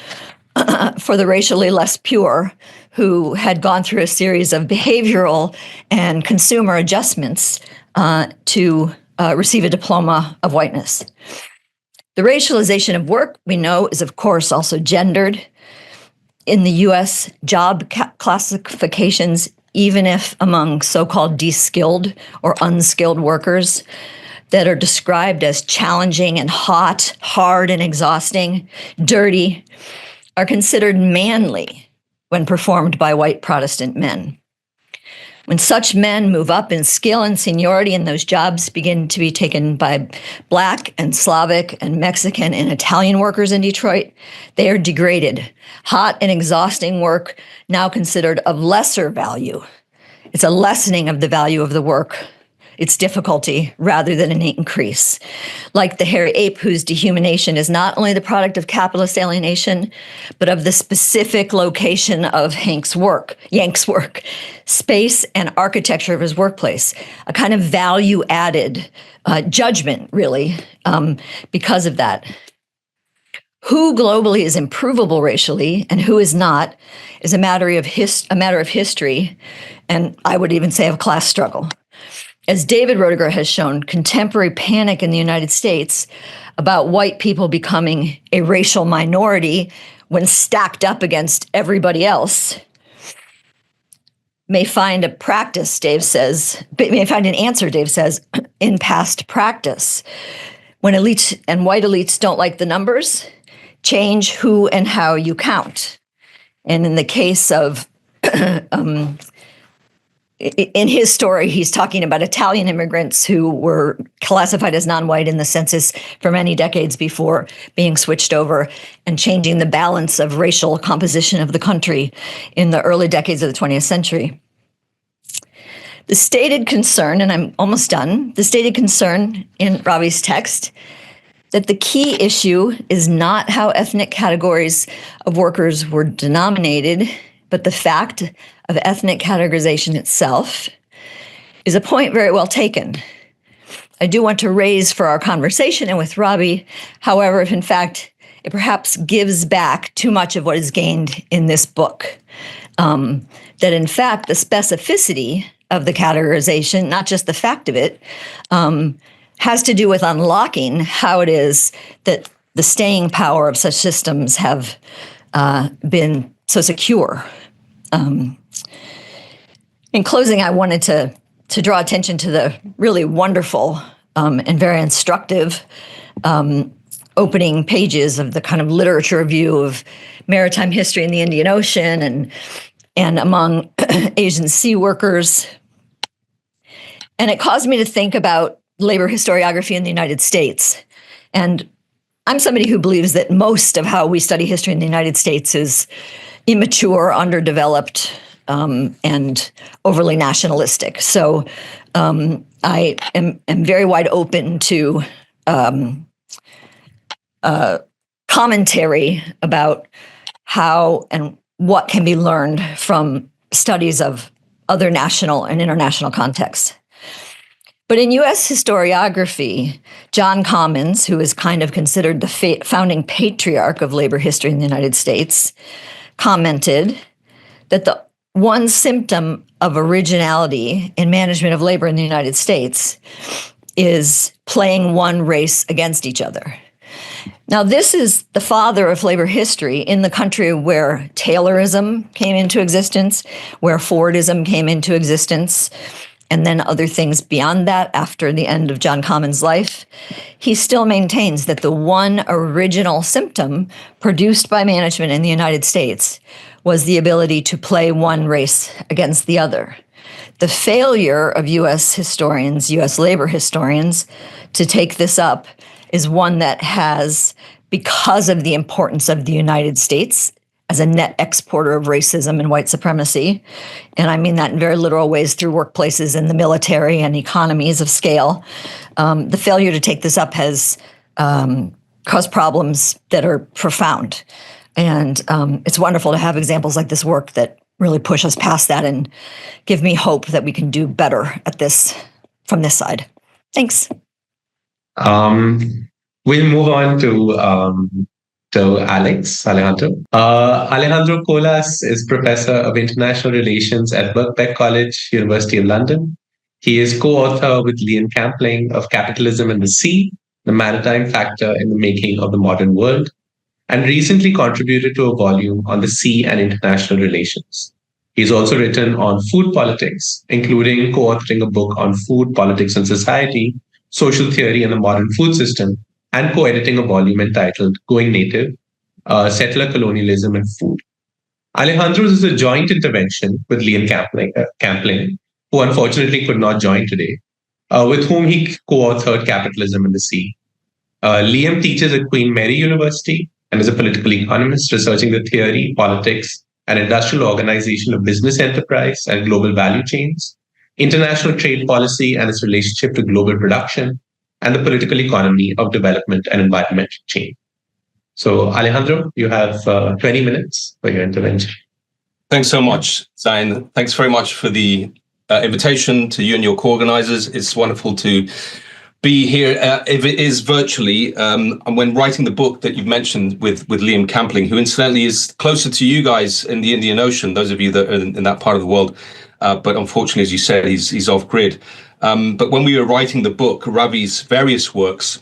for the racially less pure who had gone through a series of behavioral and consumer adjustments to receive a diploma of whiteness. The racialization of work, we know, is of course also gendered. In the US, job classifications, even if among so-called de-skilled or unskilled workers that are described as challenging and hot, hard and exhausting, dirty, are considered manly when performed by white Protestant men. When such men move up in skill and seniority and those jobs begin to be taken by Black and Slavic and Mexican and Italian workers in Detroit, they are degraded. Hot and exhausting work now considered of lesser value. It's a lessening of the value of the work, its difficulty, rather than an increase. Like the hairy ape whose dehumanization is not only the product of capitalist alienation, but of the specific location of Yank's work, space and architecture of his workplace, a kind of value-added judgment, really, because of that. Who globally is improvable racially and who is not is a matter of history, and I would even say of class struggle. As David Roediger has shown, contemporary panic in the United States about white people becoming a racial minority when stacked up against everybody else may find an answer, Dave says, in past practice. when elites and white elites don't like the numbers, change who and how you count. And in the case of, in his story, he's talking about Italian immigrants who were classified as non-white in the census for many decades before being switched over and changing the balance of racial composition of the country in the early decades of the 20th century. The stated concern, and I'm almost done, the stated concern in Ravi's text that the key issue is not how ethnic categories of workers were denominated, but the fact of ethnic categorization itself, is a point very well taken. I do want to raise for our conversation and with Ravi, however, if in fact it perhaps gives back too much of what is gained in this book, that in fact the specificity of the categorization, not just the fact of it, has to do with unlocking how it is that the staying power of such systems have been so secure. In closing, I wanted to draw attention to the really wonderful and very instructive opening pages of the kind of literature review of maritime history in the Indian Ocean and among Asian sea workers. And it caused me to think about labor historiography in the United States. And I'm somebody who believes that most of how we study history in the United States is immature, underdeveloped, and overly nationalistic. So I am very wide open to commentary about how and what can be learned from studies of other national and international contexts. But in U.S. historiography, John Commons, who is kind of considered the founding patriarch of labor history in the United States, commented that the one symptom of originality in management of labor in the United States is playing one race against each other. Now, this is the father of labor history in the country where Taylorism came into existence, where Fordism came into existence, and then other things beyond that after the end of John Commons' life. He still maintains that the one original symptom produced by management in the United States was the ability to play one race against the other. The failure of U.S. historians, U.S. labor historians, to take this up is one that has, because of the importance of the United States as a net exporter of racism and white supremacy, and I mean that in very literal ways through workplaces in the military and economies of scale, the failure to take this up has caused problems that are profound. And it's wonderful to have examples like this work that really push us past that and give me hope that we can do better at this from this side. Thanks. We'll move on to Alejandro. Alejandro Colas is Professor of International Relations at Birkbeck College, University of London. He is co-author with Liam Campling of Capitalism and the Sea, the Maritime Factor in the Making of the Modern World, and recently contributed to a volume on the sea and international relations. He's also written on food politics, including co-authoring a book on food, politics, and society, social theory and the modern food system, and co-editing a volume entitled Going Native, Settler Colonialism and Food. Alejandro's is a joint intervention with Liam Campling, who unfortunately could not join today, with whom he co-authored Capitalism and the Sea. Liam teaches at Queen Mary University and is a political economist researching the theory, politics, and industrial organization of business enterprise and global value chains, international trade policy and its relationship to global production, and the political economy of development and environmental change. So, Alejandro, you have 20 minutes for your intervention. Thanks so much, Zain. Thanks very much for the invitation to you and your co-organizers. It's wonderful to be here, if it is virtually, and when writing the book that you've mentioned with Liam Campling, who incidentally is closer to you guys in the Indian Ocean, those of you that are in that part of the world, but unfortunately, as you said, he's off-grid. But when we were writing the book, Ravi's various works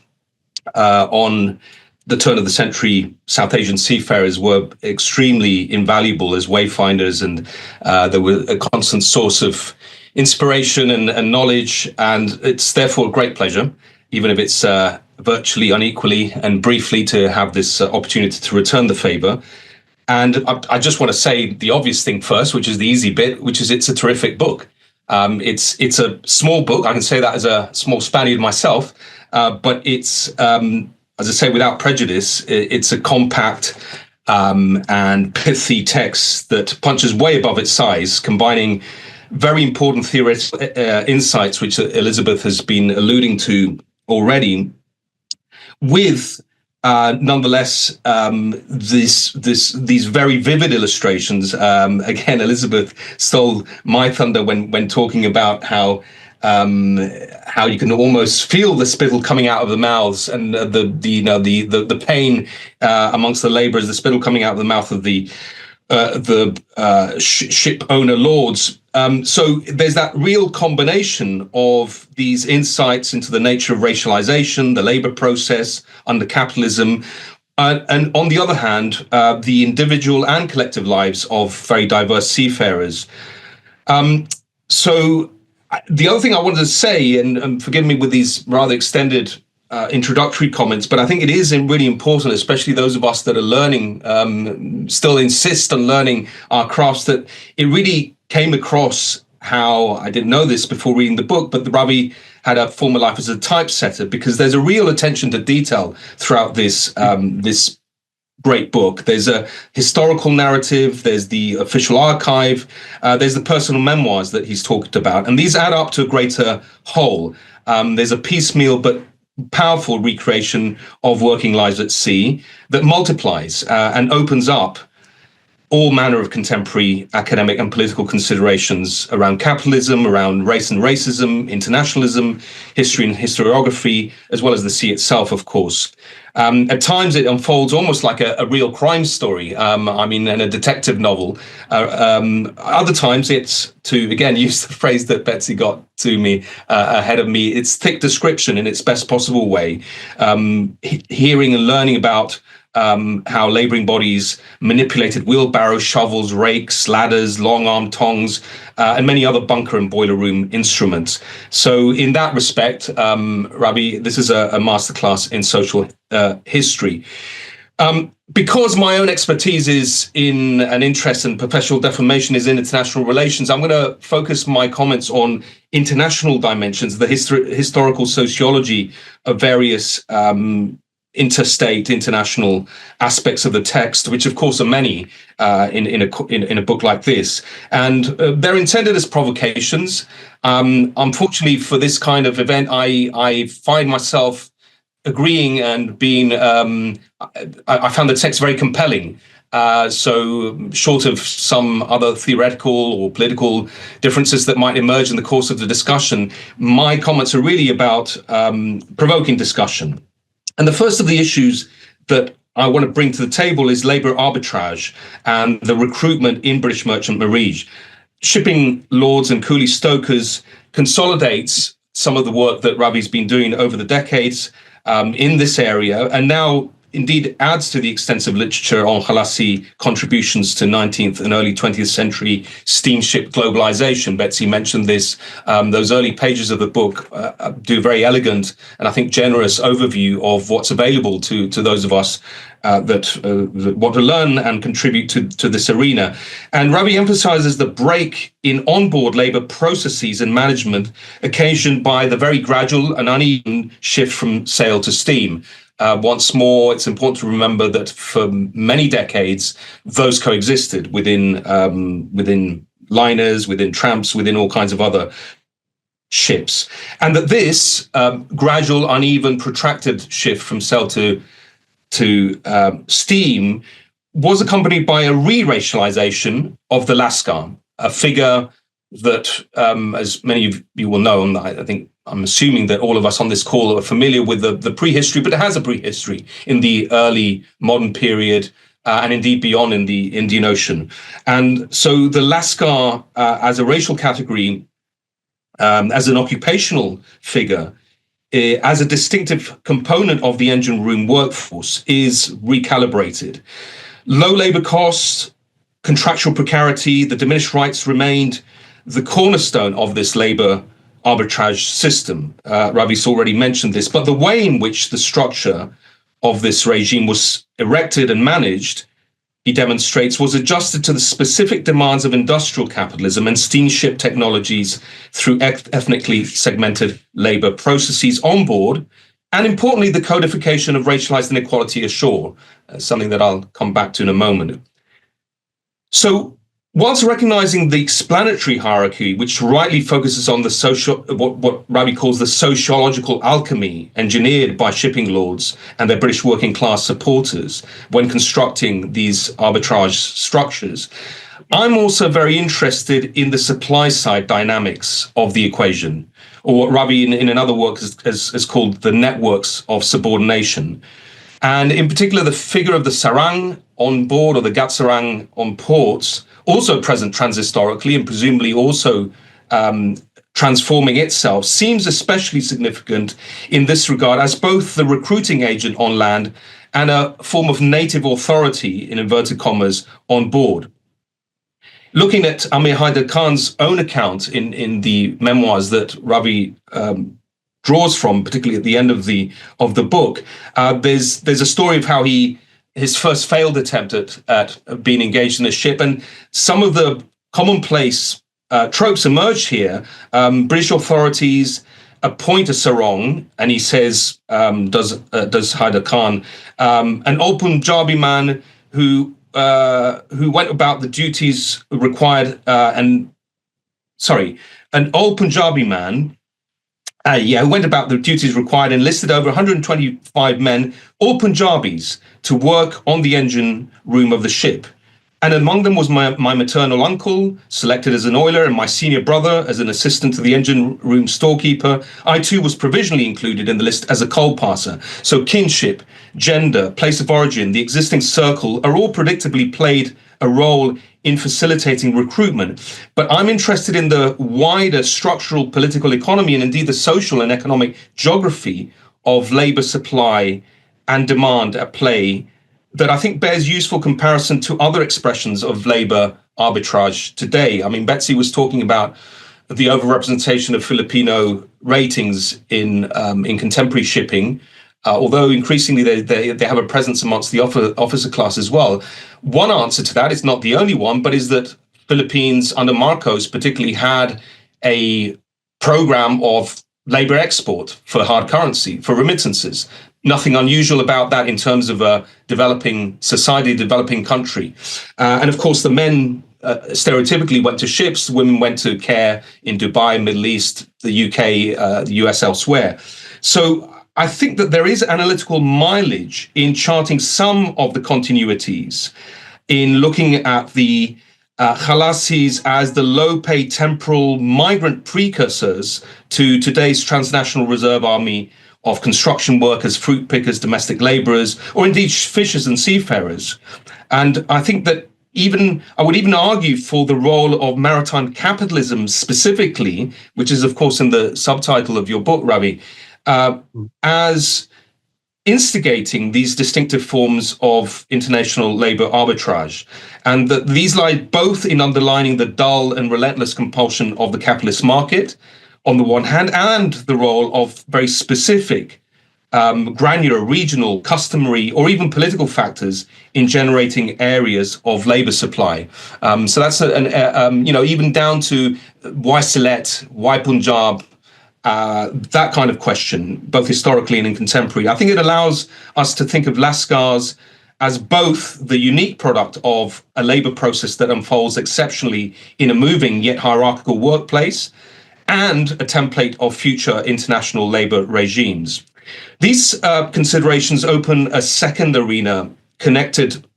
on the turn of the century South Asian seafarers were extremely invaluable as wayfinders, and they were a constant source of inspiration and knowledge, and it's therefore a great pleasure, even if it's virtually unequally and briefly to have this opportunity to return the favor. And I just want to say the obvious thing first, which is the easy bit, which is it's a terrific book. It's a small book. I can say that as a small Spaniard myself, but it's, as I say, without prejudice, it's a compact and pithy text that punches way above its size, combining very important theoretical insights, which Elizabeth has been alluding to already, with nonetheless these very vivid illustrations. Again, Elizabeth stole my thunder when talking about how you can almost feel the spittle coming out of the mouths, and the pain amongst the labourers, the spittle coming out of the mouth of the ship owner lords. So there's that real combination of these insights into the nature of racialization, the labor process under capitalism, and on the other hand, the individual and collective lives of very diverse seafarers. So the other thing I wanted to say, and forgive me with these rather extended introductory comments, but I think it is really important, especially those of us that are learning, still insist on learning our crafts, that it really came across how, I didn't know this before reading the book, but Ravi had a former life as a typesetter, because there's a real attention to detail throughout this this great book. There's a historical narrative, there's the official archive, there's the personal memoirs that he's talked about, and these add up to a greater whole. There's a piecemeal but powerful recreation of working lives at sea that multiplies and opens up all manner of contemporary academic and political considerations around capitalism, around race and racism, internationalism, history and historiography, as well as the sea itself, of course. At times it unfolds almost like a real crime story, and a detective novel. Other times it's, to again use the phrase that Betsy got to me ahead of me, it's thick description in its best possible way, hearing and learning about how labouring bodies manipulated wheelbarrows, shovels, rakes, ladders, long-arm tongs, and many other bunker and boiler room instruments. So in that respect, Ravi, this is a masterclass in social history. Because my own expertise is in an interest in professional defamation is in international relations, I'm going to focus my comments on international dimensions, the historical sociology of various interstate, international aspects of the text, which of course are many in a book like this, and they're intended as provocations. Unfortunately, for this kind of event, I find myself agreeing and being. I found the text very compelling. So, short of some other theoretical or political differences that might emerge in the course of the discussion, my comments are really about provoking discussion. And the first of the issues that I want to bring to the table is labour arbitrage and the recruitment in British merchant marine. Shipping lords and coolie stokers consolidates some of the work that Ravi's been doing over the decades in this area, and now indeed adds to the extensive literature on Khalasi contributions to 19th and early 20th century steamship globalization. Betsy mentioned this. Those early pages of the book do a very elegant and I think generous overview of what's available to those of us that want to learn and contribute to this arena. And Ravi emphasizes the break in onboard labor processes and management occasioned by the very gradual and uneven shift from sail to steam. Once more, it's important to remember that for many decades, those coexisted within liners, within tramps, within all kinds of other ships. And that this gradual, uneven, protracted shift from sail to steam was accompanied by a re-racialization of the Lascar, a figure that, as many of you will know, and I think I'm assuming that all of us on this call are familiar with the prehistory, but it has a prehistory in the early modern period and indeed beyond in the Indian Ocean. And so the Lascar as a racial category, as an occupational figure, as a distinctive component of the engine room workforce is recalibrated. Low labor costs, contractual precarity, the diminished rights remained the cornerstone of this labor arbitrage system. Ravi's already mentioned this, but the way in which the structure of this regime was erected and managed, he demonstrates, was adjusted to the specific demands of industrial capitalism and steamship technologies through ethnically segmented labor processes on board, and importantly, the codification of racialized inequality ashore, something that I'll come back to in a moment. So, whilst recognizing the explanatory hierarchy, which rightly focuses on the what Ravi calls the sociological alchemy engineered by shipping lords and their British working class supporters when constructing these arbitrage structures, I'm also very interested in the supply side dynamics of the equation, or what Ravi in another work has called the networks of subordination. And in particular, the figure of the sarang on board, or the gatsarang on ports, also present transhistorically and presumably also transforming itself, seems especially significant in this regard as both the recruiting agent on land and a form of native authority, in inverted commas, on board. Looking at Amir Haider Khan's own account in the memoirs that Ravi draws from, particularly at the end of the book, there's a story of how his first failed attempt at being engaged in a ship, and some of the commonplace tropes emerge here. British authorities appoint a sarong, and he says, does Haider Khan, an old Punjabi man who went about the duties required, an old Punjabi man, who went about the duties required, enlisted over 125 men, all Punjabis, to work on the engine room of the ship. And among them was my maternal uncle, selected as an oiler, and my senior brother as an assistant to the engine room storekeeper. I too was provisionally included in the list as a coal passer. So kinship, gender, place of origin, the existing circle are all predictably played a role in facilitating recruitment. But I'm interested in the wider structural political economy and indeed the social and economic geography of labor supply and demand at play that I think bears useful comparison to other expressions of labor arbitrage today. I mean, Betsy was talking about the overrepresentation of Filipino ratings in contemporary shipping, although increasingly they have a presence amongst the officer class as well. One answer to that, it's not the only one, but is that Philippines under Marcos particularly had a program of labor export for hard currency, for remittances. Nothing unusual about that in terms of a developing society, developing country. And of course, the men stereotypically went to ships, women went to care in Dubai, Middle East, the UK, the US, elsewhere. So I think that there is analytical mileage in charting some of the continuities, in looking at the Khalasis as the low-paid temporal migrant precursors to today's transnational reserve army of construction workers, fruit pickers, domestic laborers, or indeed fishers and seafarers. And I think that I would even argue for the role of maritime capitalism specifically, which is, of course, in the subtitle of your book, Ravi, as instigating these distinctive forms of international labor arbitrage. And that these lie both in underlining the dull and relentless compulsion of the capitalist market, on the one hand, and the role of very specific, granular, regional, customary, or even political factors in generating areas of labor supply. So that's, even down to why Sylhet, why Punjab, that kind of question, both historically and in contemporary. I think it allows us to think of Lascars as both the unique product of a labor process that unfolds exceptionally in a moving yet hierarchical workplace, and a template of future international labor regimes. These considerations open a second arena connected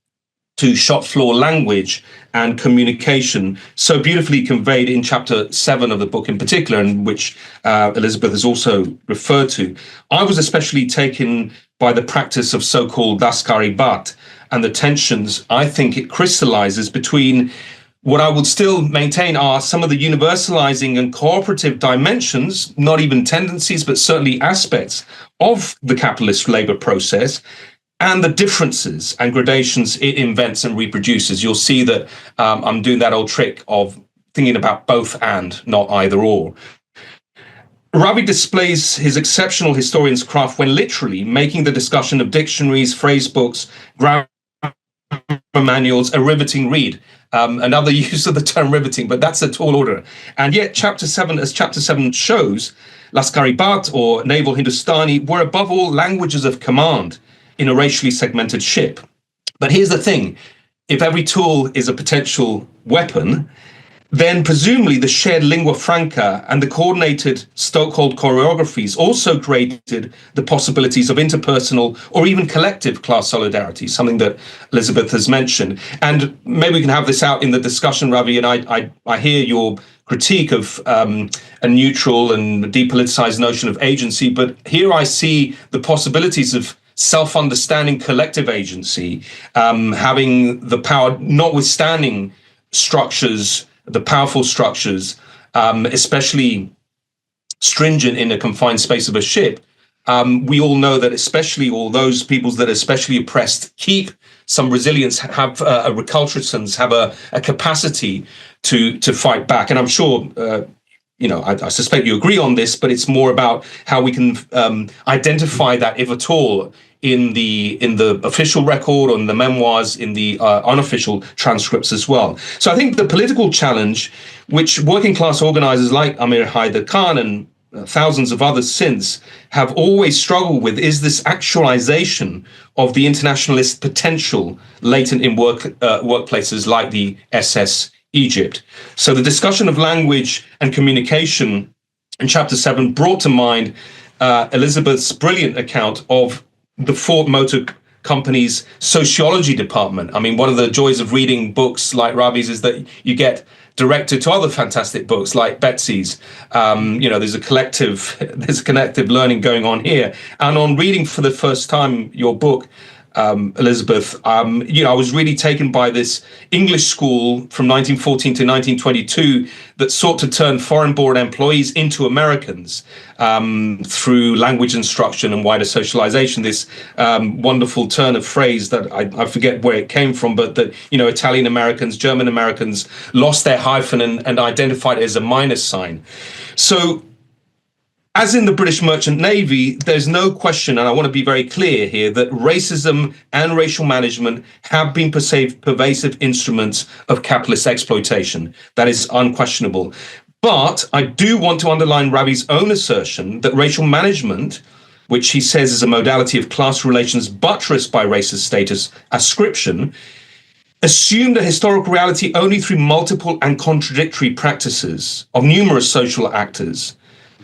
to shop floor language and communication, so beautifully conveyed in chapter 7 of the book in particular, and which Elizabeth has also referred to. I was especially taken by the practice of so-called daskari bat and the tensions I think it crystallizes between what I would still maintain are some of the universalizing and cooperative dimensions, not even tendencies, but certainly aspects of the capitalist labor process, and the differences and gradations it invents and reproduces. You'll see that I'm doing that old trick of thinking about both and, not either or. Ravi displays his exceptional historian's craft when literally making the discussion of dictionaries, phrase books, grammar manuals a riveting read. Another use of the term riveting, but that's a tall order. And yet chapter 7, as chapter 7 shows, Laskari-Bat or naval Hindustani were above all languages of command in a racially segmented ship. But here's the thing, if every tool is a potential weapon, then presumably the shared lingua franca and the coordinated Stokehold choreographies also created the possibilities of interpersonal or even collective class solidarity, something that Elizabeth has mentioned. And maybe we can have this out in the discussion, Ravi, and I hear your critique of a neutral and depoliticized notion of agency, but here I see the possibilities of self-understanding collective agency, having the power, notwithstanding structures, the powerful structures, especially stringent in a confined space of a ship. We all know that especially all those peoples that are especially oppressed keep some resilience, have a recalcitrance, have a capacity to fight back. And I'm sure, I suspect you agree on this, but it's more about how we can identify that, if at all, in the official record, on the memoirs, in the unofficial transcripts as well. So I think the political challenge, which working class organizers like Amir Haider Khan and thousands of others since have always struggled with, is this actualization of the internationalist potential latent in workplaces like the SS Egypt. So the discussion of language and communication in chapter 7 brought to mind Elizabeth's brilliant account of the Ford Motor Company's sociology department. I mean, one of the joys of reading books like Ravi's is that you get directed to other fantastic books like Betsy's. There's a collective learning going on here. And on reading for the first time your book, Elizabeth, I was really taken by this English school from 1914 to 1922 that sought to turn foreign-born employees into Americans through language instruction and wider socialization. This wonderful turn of phrase that I forget where it came from, but that, Italian Americans, German Americans lost their hyphen and identified it as a minus sign. So, as in the British Merchant Navy, there's no question, and I want to be very clear here, that racism and racial management have been pervasive instruments of capitalist exploitation. That is unquestionable. But I do want to underline Ravi's own assertion that racial management, which he says is a modality of class relations buttressed by racist status ascription, assumed a historical reality only through multiple and contradictory practices of numerous social actors,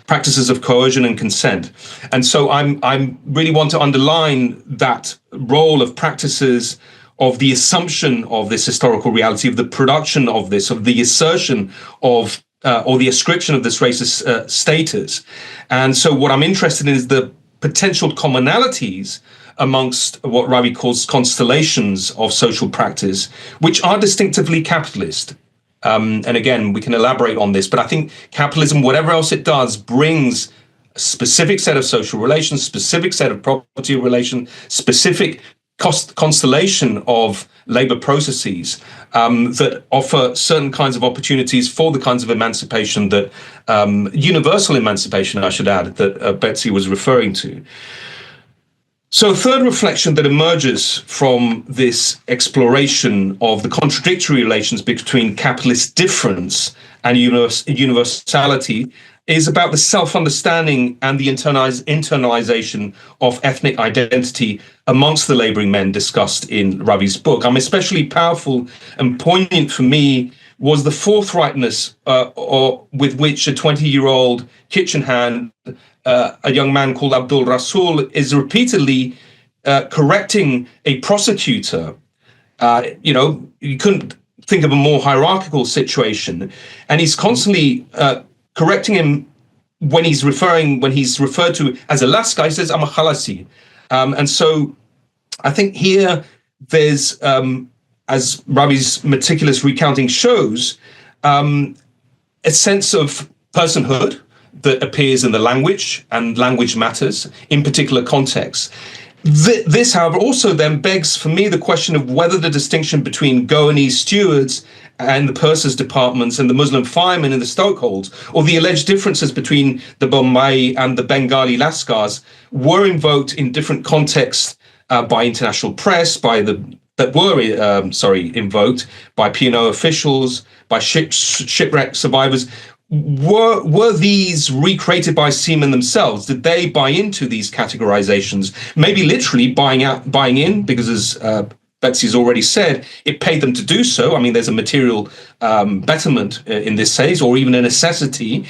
practices of coercion and consent. And so I really want to underline that role of practices, of the assumption of this historical reality, of the production of this, of the assertion of, or the ascription of this racist status. And so what I'm interested in is the potential commonalities amongst what Ravi calls constellations of social practice, which are distinctively capitalist. And again, we can elaborate on this, but I think capitalism, whatever else it does, brings a specific set of social relations, specific set of property relations, specific constellation of labor processes that offer certain kinds of opportunities for the kinds of emancipation that, universal emancipation, I should add, that Betsy was referring to. So a third reflection that emerges from this exploration of the contradictory relations between capitalist difference and universality is about the self-understanding and the internalization of ethnic identity amongst the laboring men discussed in Ravi's book. Especially powerful and poignant for me was the forthrightness with which a 20-year-old kitchen hand, a young man called Abdul Rasul, is repeatedly correcting a prosecutor. You couldn't think of a more hierarchical situation. And he's constantly correcting him when he's referred to as a Laska. He says, I'm a Khalasi. And so I think here there's, as Ravi's meticulous recounting shows, a sense of personhood that appears in the language, and language matters in particular contexts. This, however, also then begs for me the question of whether the distinction between Goanese stewards and the pursers departments and the Muslim firemen in the stokeholds, or the alleged differences between the Bombay and the Bengali Lascars were invoked in different contexts by international press, invoked by P&O officials, by shipwreck survivors. Were these recreated by seamen themselves? Did they buy into these categorizations? Maybe literally buying in, because as Betsy's already said, it paid them to do so. I mean, there's a material betterment in this case, or even a necessity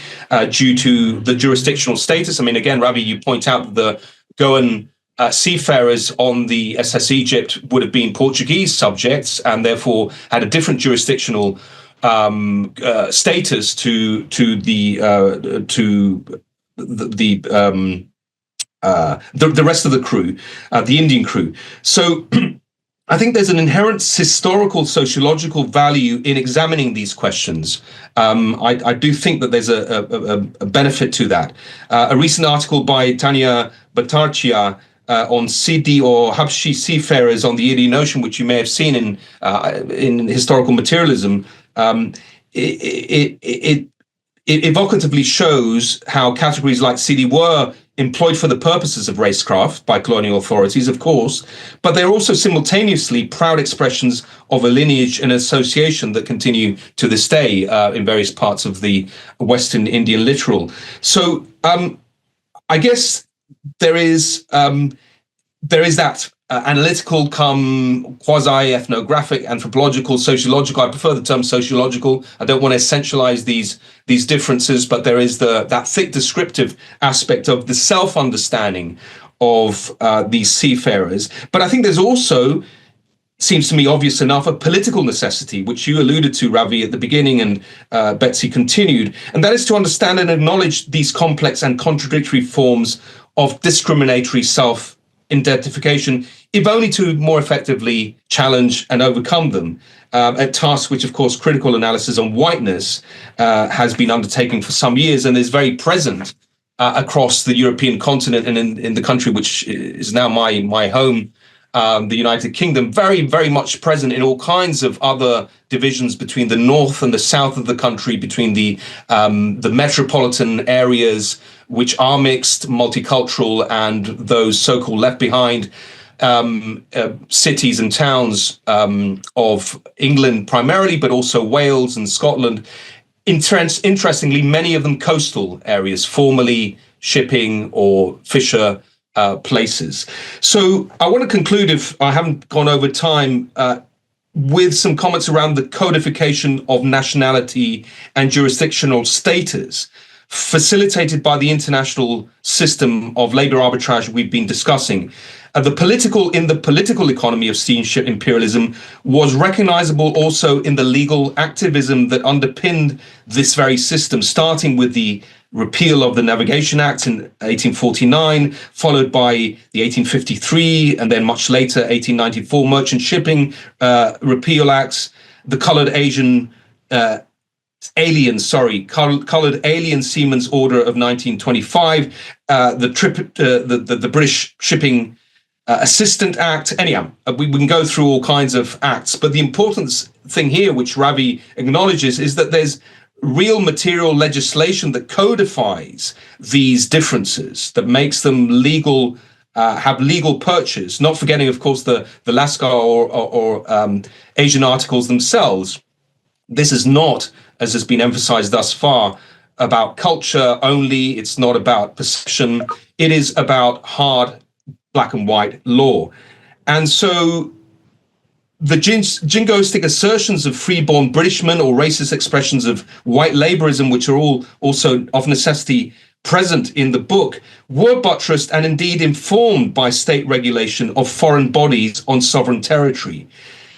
due to the jurisdictional status. I mean, again, Ravi, you point out the Goan seafarers on the SS Egypt would have been Portuguese subjects and therefore had a different jurisdictional status to the rest of the crew, the Indian crew. So I think there's an inherent historical, sociological value in examining these questions. I do think that there's a benefit to that. A recent article by Tanya Bhattacharya on Sidi or Habshi seafarers on the Indian Ocean, which you may have seen in historical materialism, it evocatively shows how categories like Sidi were employed for the purposes of racecraft by colonial authorities, of course, but they're also simultaneously proud expressions of a lineage and association that continue to this day in various parts of the Western Indian littoral. So I guess there is that analytical come quasi-ethnographic, anthropological, sociological. I prefer the term sociological. I don't want to essentialize these differences, but there is that thick descriptive aspect of the self-understanding of these seafarers. But I think there's also, seems to me obvious enough, a political necessity, which you alluded to, Ravi, at the beginning, and Betsy continued, and that is to understand and acknowledge these complex and contradictory forms of discriminatory self-identification, if only to more effectively challenge and overcome them, a task which, of course, critical analysis on whiteness has been undertaken for some years and is very present across the European continent and in the country which is now my home, the United Kingdom, very, very much present in all kinds of other divisions between the north and the south of the country, between the metropolitan areas, which are mixed, multicultural, and those so-called left behind cities and towns of England primarily, but also Wales and Scotland. Interestingly, many of them coastal areas, formerly shipping or fisher places. So I want to conclude, if I haven't gone over time, with some comments around the codification of nationality and jurisdictional status facilitated by the international system of labor arbitrage we've been discussing. The political economy of steamship imperialism was recognizable also in the legal activism that underpinned this very system, starting with the repeal of the Navigation Act in 1849, followed by the 1853, and then much later, 1894 Merchant Shipping Repeal Acts, the Colored Alien Seamen's Order of 1925, the British Shipping Assistant Act. Anyhow, we can go through all kinds of acts, but the important thing here, which Ravi acknowledges, is that there's real material legislation that codifies these differences, that makes them legal, have legal purchase, not forgetting, of course, the Lascar or Asian articles themselves. This is not, as has been emphasized thus far, about culture only. It's not about perception. It is about hard black and white law. And so the jingoistic assertions of freeborn Britishmen or racist expressions of white laborism, which are all also of necessity present in the book, were buttressed and indeed informed by state regulation of foreign bodies on sovereign territory.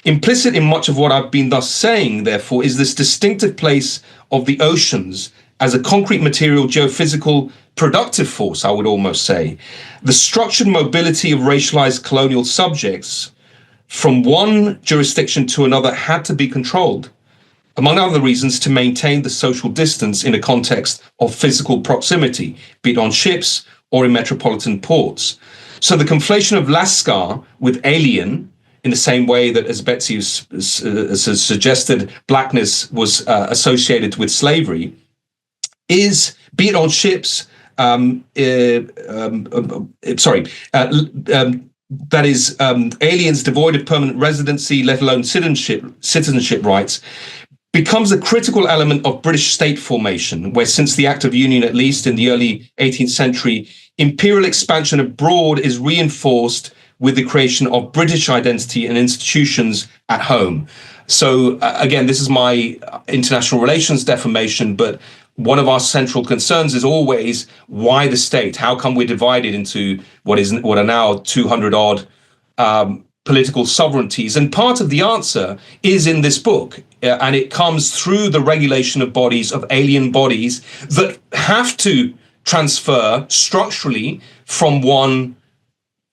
Implicit in much of what I've been thus saying, therefore, is this distinctive place of the oceans as a concrete material, geophysical, productive force, I would almost say. The structured mobility of racialized colonial subjects from one jurisdiction to another had to be controlled, among other reasons, to maintain the social distance in a context of physical proximity, be it on ships or in metropolitan ports. So the conflation of Lascar with alien in the same way that, as Betsy has suggested, blackness was associated with slavery, is, be it on ships, that is, aliens devoid of permanent residency, let alone citizenship rights, becomes a critical element of British state formation, where since the Act of Union, at least in the early 18th century, imperial expansion abroad is reinforced with the creation of British identity and institutions at home. So again, this is my international relations defamation, but one of our central concerns is always, why the state? How come we're divided into what are now 200 odd political sovereignties? And part of the answer is in this book, and it comes through the regulation of bodies, of alien bodies that have to transfer structurally from one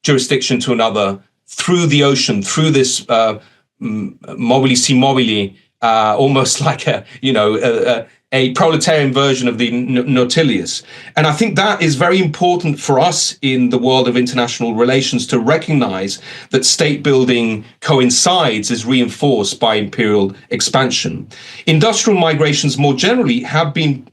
jurisdiction to another through the ocean, through this mobili si mobili, almost like a proletarian version of the Nautilus. And I think that is very important for us in the world of international relations, to recognize that state building coincides, is reinforced by imperial expansion. Industrial migrations more generally have been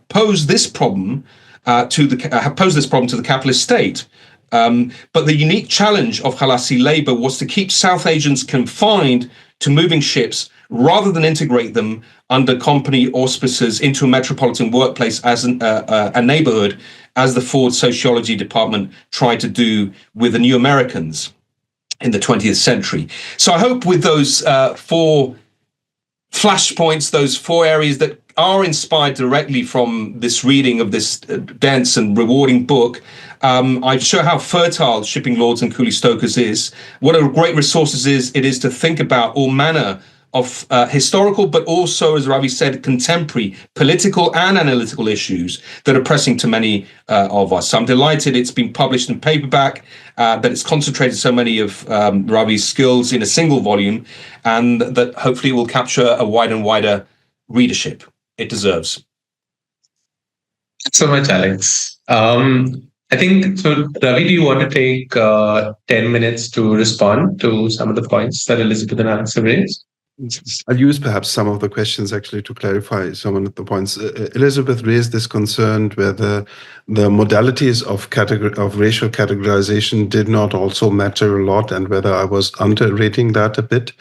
posed this problem to the capitalist state. But the unique challenge of Khalasi labor was to keep South Asians confined to moving ships rather than integrate them under company auspices into a metropolitan workplace as a neighborhood, as the Ford Sociology Department tried to do with the New Americans in the 20th century. So I hope with those 4 flashpoints, those 4 areas that are inspired directly from this reading of this dense and rewarding book, I show how fertile Shipping Lords and Coolie Stokers is, what a great resource it is to think about all manner of historical, but also, as Ravi said, contemporary political and analytical issues that are pressing to many of us. So I'm delighted it's been published in paperback, that it's concentrated so many of Ravi's skills in a single volume, and that hopefully will capture a wider and wider readership it deserves. Thanks so much, Alex. I think, so Ravi, do you want to take 10 minutes to respond to some of the points that Elizabeth and Alex have raised? I'll use perhaps some of the questions actually to clarify some of the points. Elizabeth raised this concern whether the modalities of racial categorization did not also matter a lot, and whether I was underrating that a bit,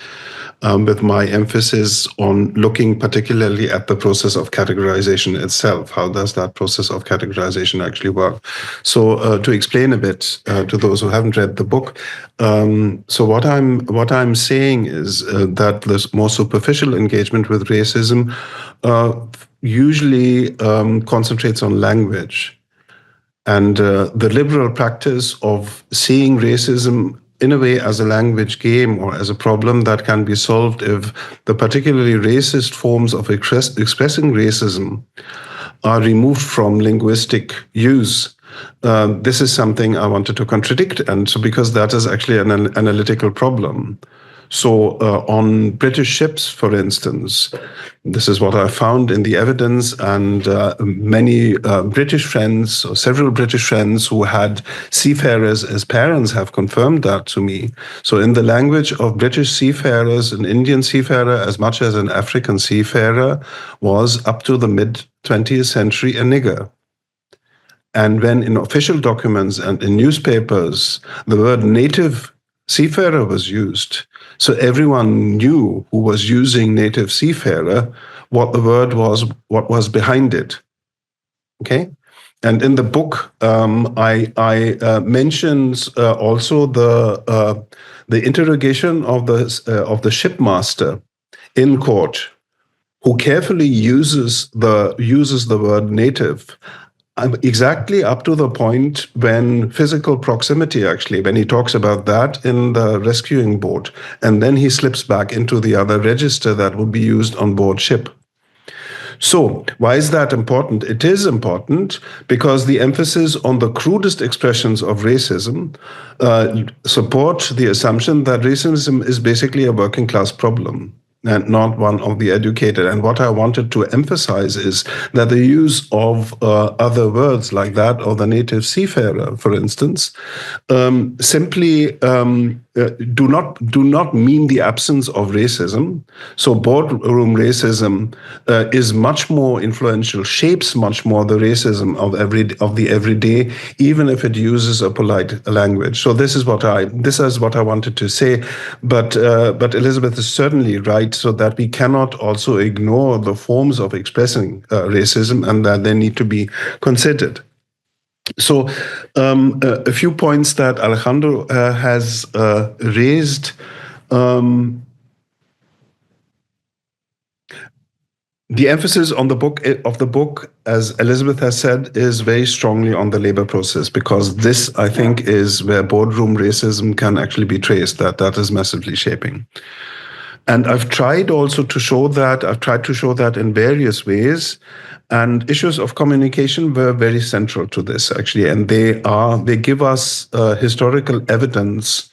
with my emphasis on looking particularly at the process of categorization itself. How does that process of categorization actually work? So to explain a bit to those who haven't read the book, so what I'm saying is that the more superficial engagement with racism usually concentrates on language, and the liberal practice of seeing racism in a way as a language game or as a problem that can be solved if the particularly racist forms of expressing racism are removed from linguistic use. This is something I wanted to contradict, and so because that is actually an analytical problem. So on British ships, for instance, this is what I found in the evidence, and many British friends, or several British friends who had seafarers as parents have confirmed that to me. So in the language of British seafarers, an Indian seafarer as much as an African seafarer was, up to the mid-20th century, a nigger. And when in official documents and in newspapers, the word native seafarer was used, so everyone knew who was using native seafarer, what the word was, what was behind it. Okay? And in the book, I mentions also the interrogation of the shipmaster in court, who carefully uses the word native, exactly up to the point when physical proximity, actually, when he talks about that in the rescuing boat, and then he slips back into the other register that would be used on board ship. So why is that important? It is important because the emphasis on the crudest expressions of racism support the assumption that racism is basically a working class problem. and not one of the educated. And what I wanted to emphasize is that the use of other words like that of the native seafarer, for instance, simply do not mean the absence of racism. So boardroom racism is much more influential, shapes much more the racism of the everyday, even if it uses a polite language. So this is what I wanted to say. But Elizabeth is certainly right, so that we cannot also ignore the forms of expressing racism, and that they need to be considered. So a few points that Alejandro has raised. The emphasis on the book, as Elizabeth has said, is very strongly on the labor process, because this, I think, is where boardroom racism can actually be traced. That is massively shaping. And I've tried to show that in various ways. And issues of communication were very central to this, actually, and they give us historical evidence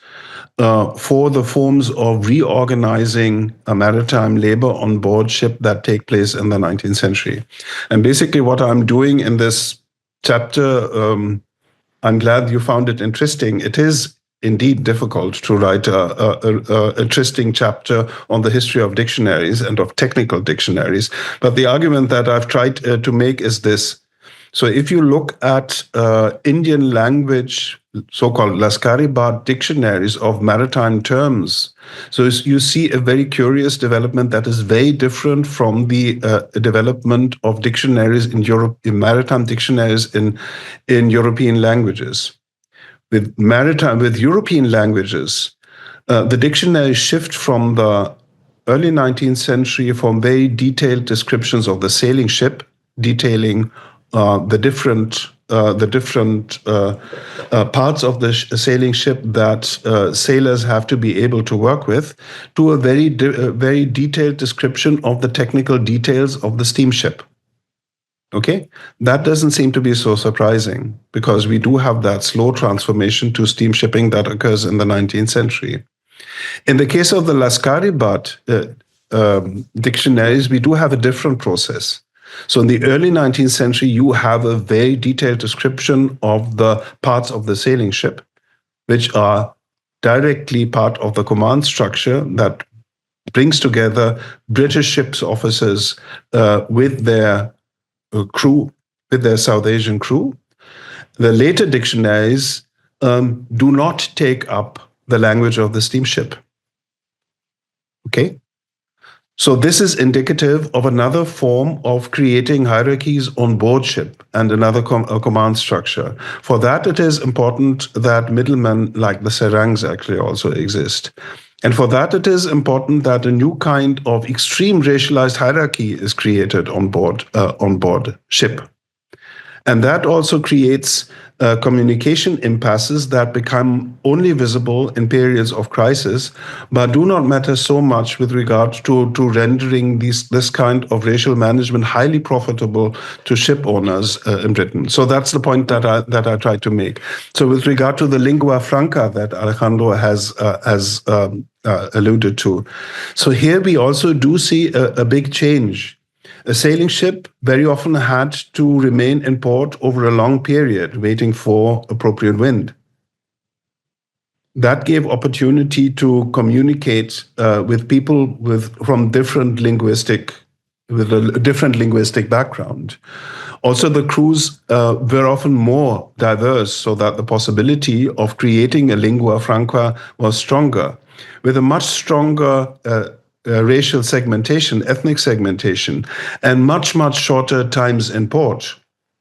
for the forms of reorganizing a maritime labor on board ship that take place in the 19th century. And basically what I'm doing in this chapter, I'm glad you found it interesting. It is indeed difficult to write a interesting chapter on the history of dictionaries and of technical dictionaries. But the argument that I've tried to make is this. So if you look at Indian language, so-called Laskari-Bhat dictionaries of maritime terms, so you see a very curious development that is very different from the development of dictionaries in Europe, in maritime dictionaries in European languages. With European languages, the dictionaries shift from the early 19th century from very detailed descriptions of the sailing ship, detailing the different parts of the sailing ship that sailors have to be able to work with, to a very detailed description of the technical details of the steamship. Okay, that doesn't seem to be so surprising, because we do have that slow transformation to steam shipping that occurs in the 19th century. In the case of the Laskari-Bhat dictionaries, we do have a different process. So in the early 19th century, you have a very detailed description of the parts of the sailing ship, which are directly part of the command structure that brings together British ships officers with their crew, with their South Asian crew. The later dictionaries do not take up the language of the steamship. Okay? So this is indicative of another form of creating hierarchies on board ship and another command structure. For that, it is important that middlemen like the serangs actually also exist. And for that, it is important that a new kind of extreme racialized hierarchy is created on board ship. And that also creates communication impasses that become only visible in periods of crisis, but do not matter so much with regard to rendering this kind of racial management highly profitable to ship owners in Britain. So that's the point that I tried to make. So with regard to the lingua franca that Alejandro has alluded to, so here we also do see a big change. A sailing ship very often had to remain in port over a long period, waiting for appropriate wind. That gave opportunity to communicate with people with a different linguistic background. Also, the crews were often more diverse, so that the possibility of creating a lingua franca was stronger, with a much stronger racial segmentation, ethnic segmentation, and much, much shorter times in port.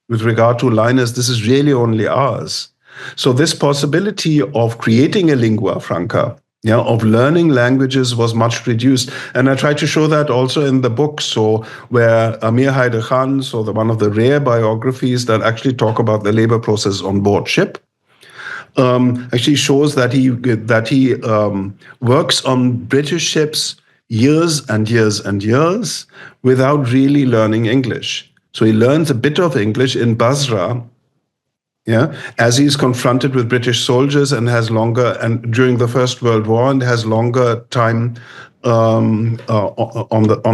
With regard to liners, this is really only ours. So this possibility of creating a lingua franca, of learning languages, was much reduced. And I try to show that also in the book. So where Amir Haider Khan, so one of the rare biographies that actually talk about the labor process on board ship, actually shows that he works on British ships years and years and years without really learning English. So he learns a bit of English in Basra, as he's confronted with British soldiers and during the First World War, and has longer time on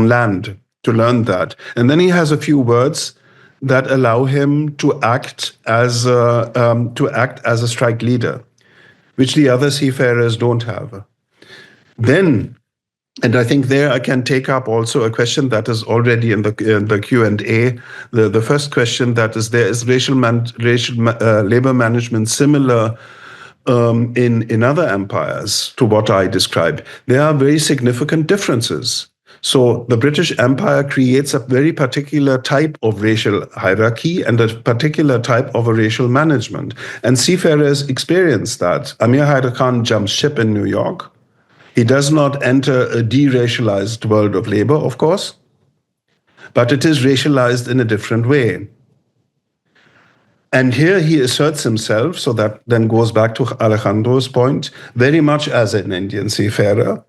land to learn that. And then he has a few words that allow him to act as a strike leader, which the other seafarers don't have. Then, and I think there I can take up also a question that is already in the Q&A. The first question that is there is racial labor management similar in other empires to what I describe? There are very significant differences. So the British Empire creates a very particular type of racial hierarchy and a particular type of a racial management. And seafarers experience that. Amir Haider Khan jumps ship in New York. He does not enter a deracialized world of labor, of course, but it is racialized in a different way. And here he asserts himself, so that then goes back to Alejandro's point, very much as an Indian seafarer.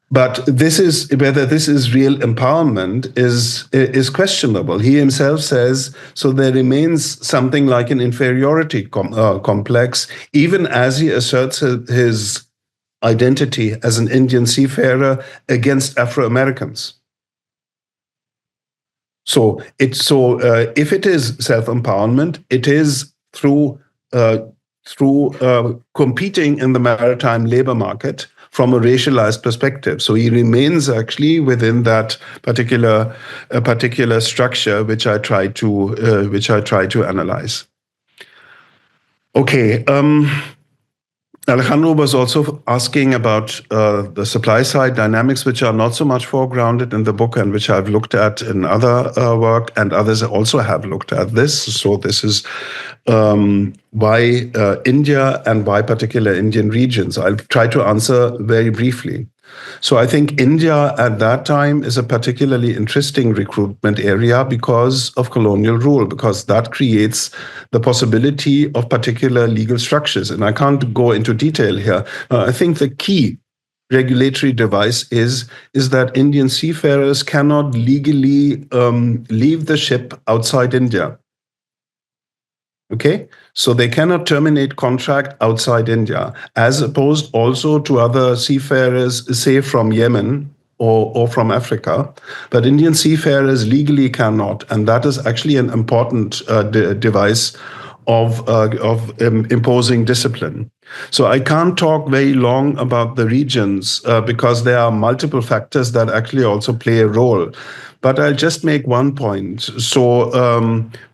But this is whether this is real empowerment is questionable. He himself says, so there remains something like an inferiority complex, even as he asserts his identity as an Indian seafarer against Afro-Americans. So if it is self-empowerment, it is through competing in the maritime labor market from a racialized perspective. So he remains actually within that particular structure, which I try to analyze. Okay. Alejandro was also asking about the supply side dynamics, which are not so much foregrounded in the book and which I've looked at in other work, and others also have looked at this. So this is why India and why particular Indian regions. I'll try to answer very briefly. So I think India at that time is a particularly interesting recruitment area because of colonial rule, because that creates the possibility of particular legal structures. And I can't go into detail here. I think the key regulatory device is that Indian seafarers cannot legally leave the ship outside India. Okay, so they cannot terminate contract outside India, as opposed also to other seafarers, say from Yemen or from Africa. But Indian seafarers legally cannot, and that is actually an important device of imposing discipline. So I can't talk very long about the regions because there are multiple factors that actually also play a role. But I'll just make one point. So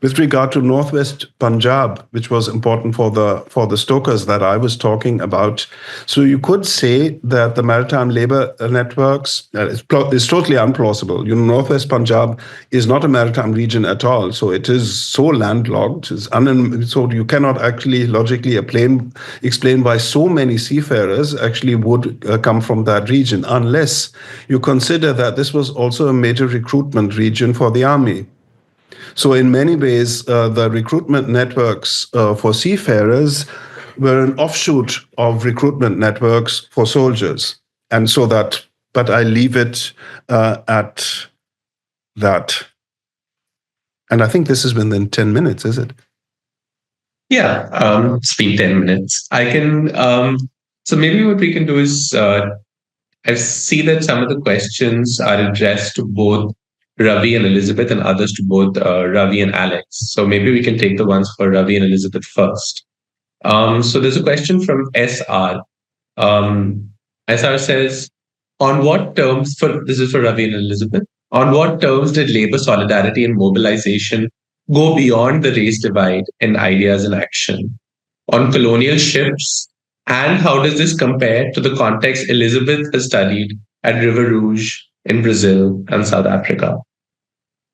with regard to Northwest Punjab, which was important for the Stokers that I was talking about, so you could say that the maritime labor networks is totally unplausible. You know, Northwest Punjab is not a maritime region at all. So it is so landlocked. So you cannot actually logically explain why so many seafarers actually would come from that region, unless you consider that this was also a major recruitment region for the army. So in many ways, the recruitment networks for seafarers were an offshoot of recruitment networks for soldiers. And so that, but I leave it at that. And I think this is within 10 minutes, is it? Yeah, speak 10 minutes. I can, so maybe what we can do is, I see that some of the questions are addressed to both Ravi and Elizabeth, and others to both Ravi and Alex. So maybe we can take the ones for Ravi and Elizabeth first. So there's a question from SR. SR says, on what terms, this is for Ravi and Elizabeth, on what terms did labor solidarity and mobilization go beyond the race divide in ideas and action? On colonial ships, and how does this compare to the context Elizabeth has studied at River Rouge in Brazil and South Africa?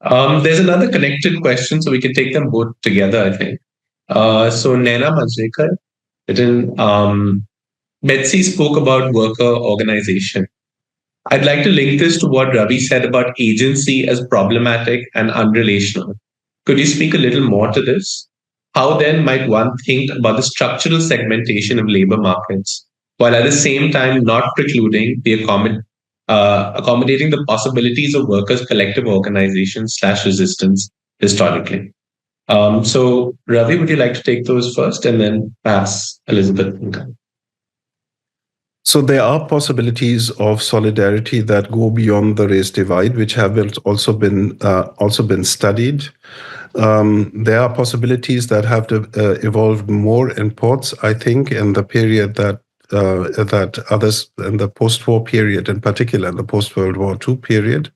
There's another connected question, so we can take them both together, I think. So Naina Manjrekar, Betsy spoke about worker organization. I'd like to link this to what Ravi said about agency as problematic and unrelational. Could you speak a little more to this? How then might one think about the structural segmentation of labor markets, while at the same time not precluding the accommodating the possibilities of workers' collective organization / resistance historically? So Ravi, would you like to take those first, and then perhaps Elizabeth can come? So there are possibilities of solidarity that go beyond the race divide, which have also been studied. There are possibilities that have evolved more in ports, I think, in the period that others in the post-war period, in particular in the post-World War II period.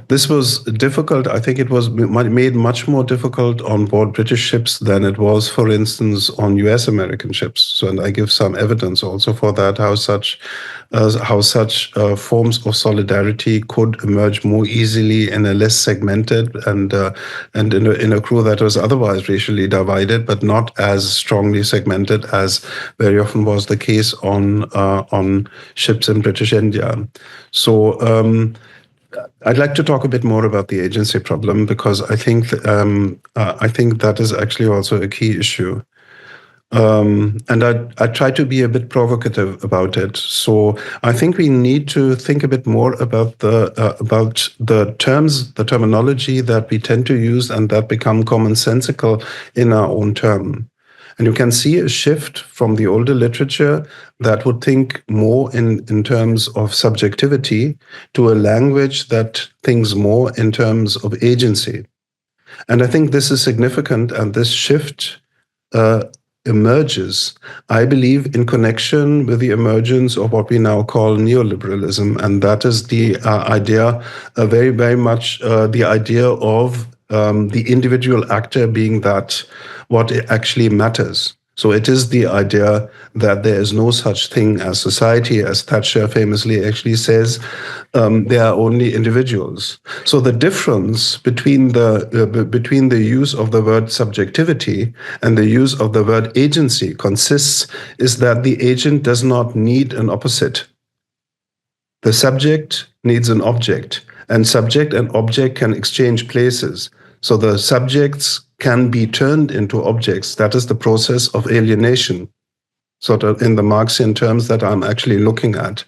This was difficult. I think it was made much more difficult on board British ships than it was, for instance, on US American ships. So, and I give some evidence also for that, how such forms of solidarity could emerge more easily in a less segmented and in a crew that was otherwise racially divided, but not as strongly segmented as very often was the case on ships in British India. So. I'd like to talk a bit more about the agency problem, because I think that is actually also a key issue. And I try to be a bit provocative about it. So I think we need to think a bit more about the terminology that we tend to use and that become commonsensical in our own term. And you can see a shift from the older literature that would think more in terms of subjectivity to a language that thinks more in terms of agency. And I think this is significant, and this shift emerges, I believe, in connection with the emergence of what we now call neoliberalism. And that is the idea, very, very much the idea of the individual actor being that what actually matters. So it is the idea that there is no such thing as society, as Thatcher famously actually says, there are only individuals. So the difference between the use of the word subjectivity and the use of the word agency consists is that the agent does not need an opposite. The subject needs an object, and subject and object can exchange places. So the subjects can be turned into objects. That is the process of alienation, sort of in the Marxian terms that I'm actually looking at.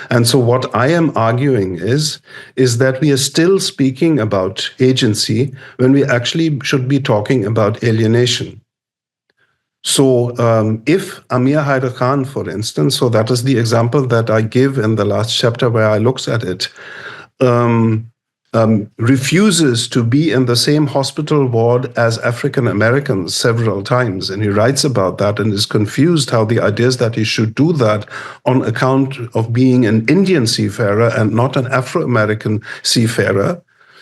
And so what I am arguing is that we are still speaking about agency when we actually should be talking about alienation. So if Amir Haider Khan, for instance, so that is the example that I give in the last chapter where I looked at it, refuses to be in the same hospital ward as African Americans several times. And he writes about that and is confused how the ideas that he should do that on account of being an Indian seafarer and not an Afro-American seafarer.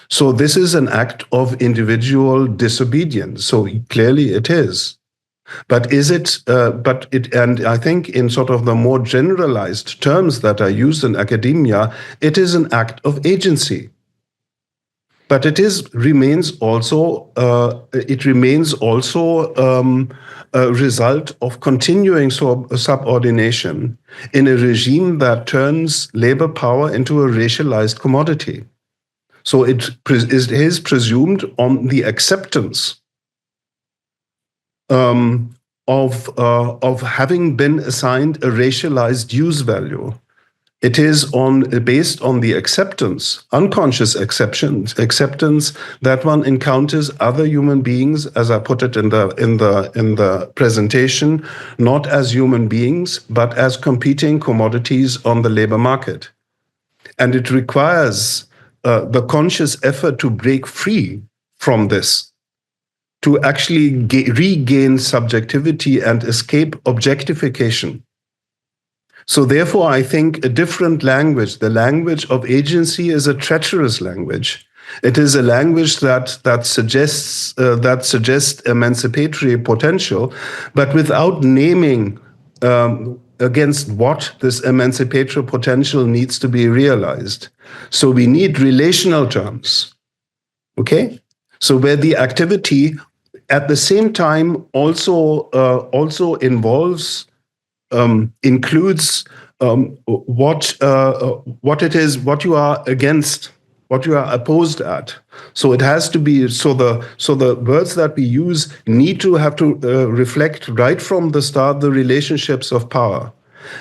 So this is an act of individual disobedience. So clearly it is. But is it, and I think in sort of the more generalized terms that are used in academia, it is an act of agency. But it remains also a result of continuing subordination in a regime that turns labor power into a racialized commodity. So it is presumed on the acceptance of having been assigned a racialized use value. It is based on the acceptance, unconscious acceptance that one encounters other human beings, as I put it in the presentation, not as human beings, but as competing commodities on the labor market. And it requires the conscious effort to break free from this, to actually regain subjectivity and escape objectification. So therefore, I think a different language, the language of agency, is a treacherous language. It is a language that suggests emancipatory potential, but without naming against what this emancipatory potential needs to be realized. So we need relational terms, okay? So where the activity at the same time also involves, includes what it is, what you are against, what you are opposed at. So it has to be, so the words that we use need to have to reflect right from the start the relationships of power.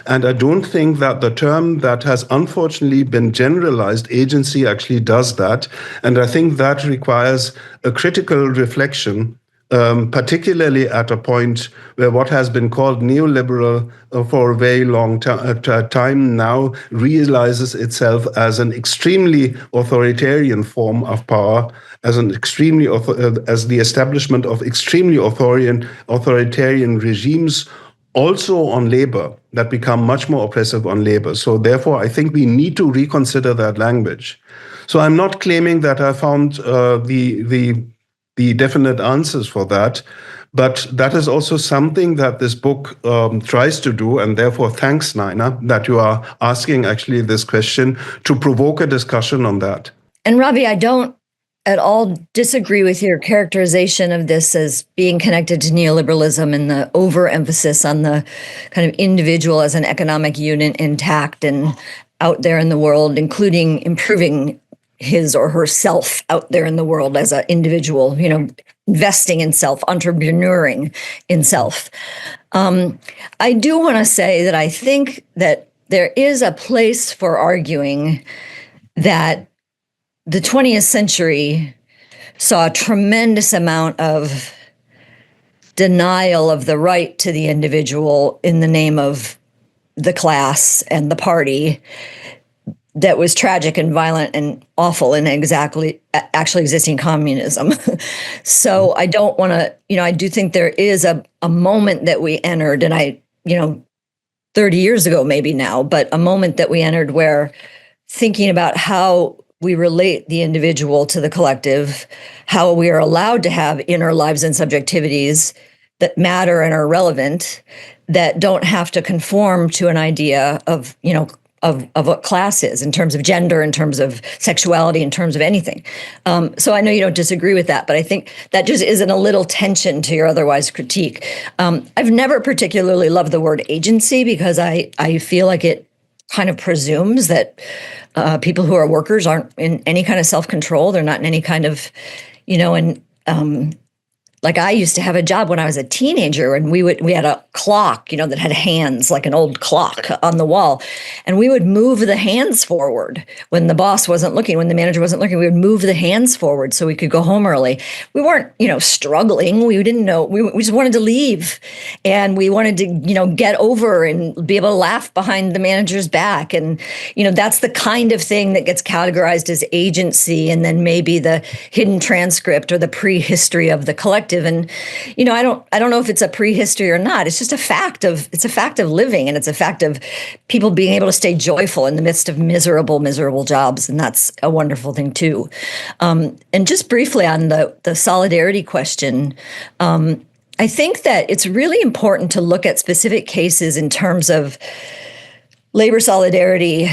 And I don't think that the term that has unfortunately been generalized, agency, actually does that. And I think that requires a critical reflection particularly at a point where what has been called neoliberal for a very long time now realizes itself as an extremely authoritarian form of power, as the establishment of extremely authoritarian regimes, also on labor, that become much more oppressive on labor. So therefore, I think we need to reconsider that language. So I'm not claiming that I found the definite answers for that, but that is also something that this book tries to do, and therefore thanks, Naina, that you are asking actually this question to provoke a discussion on that. And Ravi, I don't at all disagree with your characterization of this as being connected to neoliberalism and the overemphasis on the kind of individual as an economic unit intact and out there in the world, including improving his or herself out there in the world as an individual, investing in self, entrepreneuring in self. I do want to say that I think that there is a place for arguing that the 20th century saw a tremendous amount of denial of the right to the individual in the name of the class and the party that was tragic and violent and awful in actually existing communism. So I don't want to, I do think there is a moment that we entered, and 30 years ago maybe now, but a moment that we entered where thinking about how we relate the individual to the collective, how we are allowed to have inner lives and subjectivities that matter and are relevant, that don't have to conform to an idea of what class is in terms of gender, in terms of sexuality, in terms of anything. So I know you don't disagree with that, but I think that just isn't a little tension to your otherwise critique. I've never particularly loved the word agency because I feel like it kind of presumes that people who are workers aren't in any kind of self-control. They're not in any kind of, like I used to have a job when I was a teenager, and we had a clock, that had hands, like an old clock on the wall. And we would move the hands forward when the boss wasn't looking, when the manager wasn't looking. We would move the hands forward so we could go home early. We weren't, struggling. We didn't know. We just wanted to leave. And we wanted to, get over and be able to laugh behind the manager's back. And, that's the kind of thing that gets categorized as agency, and then maybe the hidden transcript or the prehistory of the collective. And, I don't know if it's a prehistory or not. It's just a fact of living. And it's a fact of people being able to stay joyful in the midst of miserable jobs. And that's a wonderful thing too. And just briefly on the solidarity question, I think that it's really important to look at specific cases in terms of labor solidarity,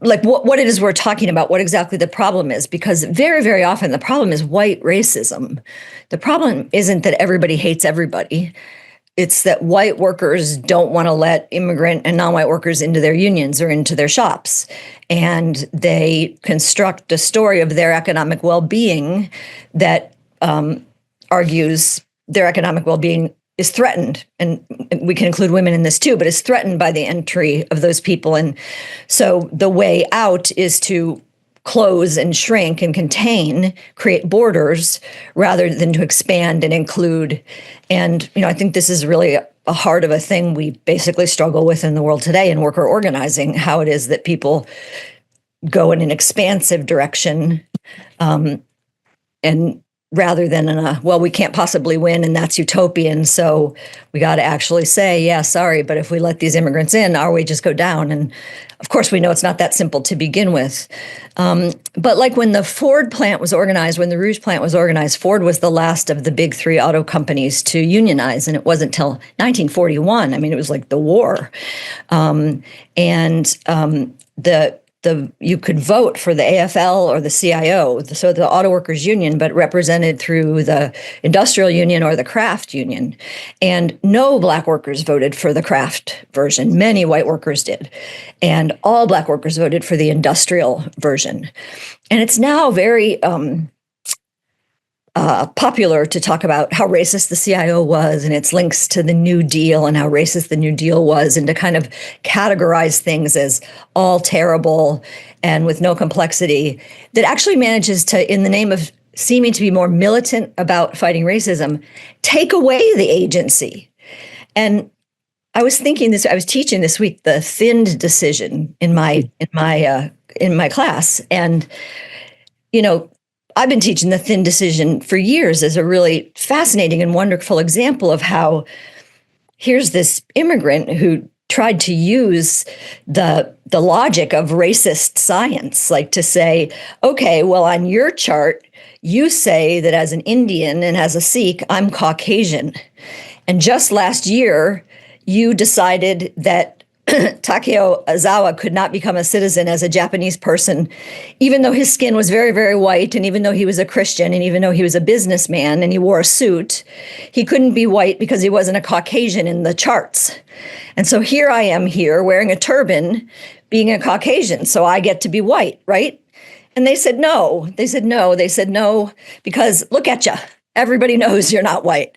like what it is we're talking about, what exactly the problem is, because very, very often the problem is white racism. The problem isn't that everybody hates everybody. It's that white workers don't want to let immigrant and non-white workers into their unions or into their shops. And they construct a story of their economic well-being that argues their economic well-being is threatened, and we can include women in this too, but is threatened by the entry of those people. And so the way out is to close and shrink and contain, create borders, rather than to expand and include. And, I think this is really a heart of a thing we basically struggle with in the world today in worker organizing, how it is that people go in an expansive direction, and rather than in a, well, we can't possibly win and that's utopian, so we got to actually say, yeah, sorry, but if we let these immigrants in, our wages go down. And of course, we know it's not that simple to begin with. But like when the Ford plant was organized, when the Rouge plant was organized, Ford was the last of the big three auto companies to unionize. And it wasn't until 1941. I mean, it was like the war. You could vote for the AFL or the CIO, so the Auto Workers Union, but represented through the Industrial Union or the Craft Union. And no Black workers voted for the Craft version. Many white workers did. And all Black workers voted for the industrial version. And it's now very popular to talk about how racist the CIO was and its links to the New Deal and how racist the New Deal was, and to kind of categorize things as all terrible and with no complexity, that actually manages to, in the name of seeming to be more militant about fighting racism take away the agency. And I was thinking this. I was teaching this week the thinned decision in my class, and I've been teaching the thin decision for years as a really fascinating and wonderful example of how here's this immigrant who tried to use the logic of racist science, like to say, okay, well, on your chart, you say that as an Indian and as a Sikh, I'm Caucasian. And just last year, you decided that Takeo Ozawa could not become a citizen as a Japanese person, even though his skin was very, very white, and even though he was a Christian, and even though he was a businessman and he wore a suit, he couldn't be white because he wasn't a Caucasian in the charts. And so here I am here wearing a turban, being a Caucasian, so I get to be white, right? And they said no. They said no, because look at you. Everybody knows you're not white.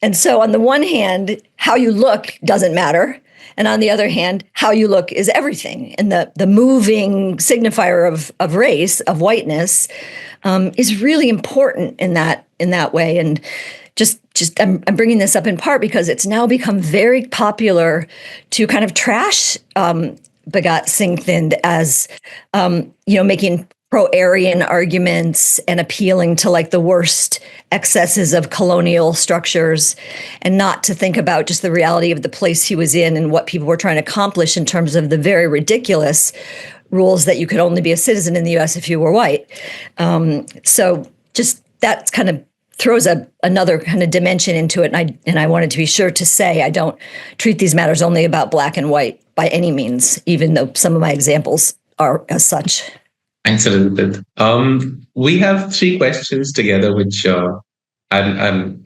And so on the one hand, how you look doesn't matter. And on the other hand, how you look is everything. And the moving signifier of race, of whiteness, is really important in that way. And just I'm bringing this up in part because it's now become very popular to kind of trash Bhagat Singh Thind as making pro-Aryan arguments and appealing to like the worst excesses of colonial structures, and not to think about just the reality of the place he was in and what people were trying to accomplish in terms of the very ridiculous rules that you could only be a citizen in the US if you were white. So just that kind of throws another kind of dimension into it. And I wanted to be sure to say I don't treat these matters only about black and white by any means, even though some of my examples are as such. Thanks, Elizabeth. We have 3 questions together, which I'm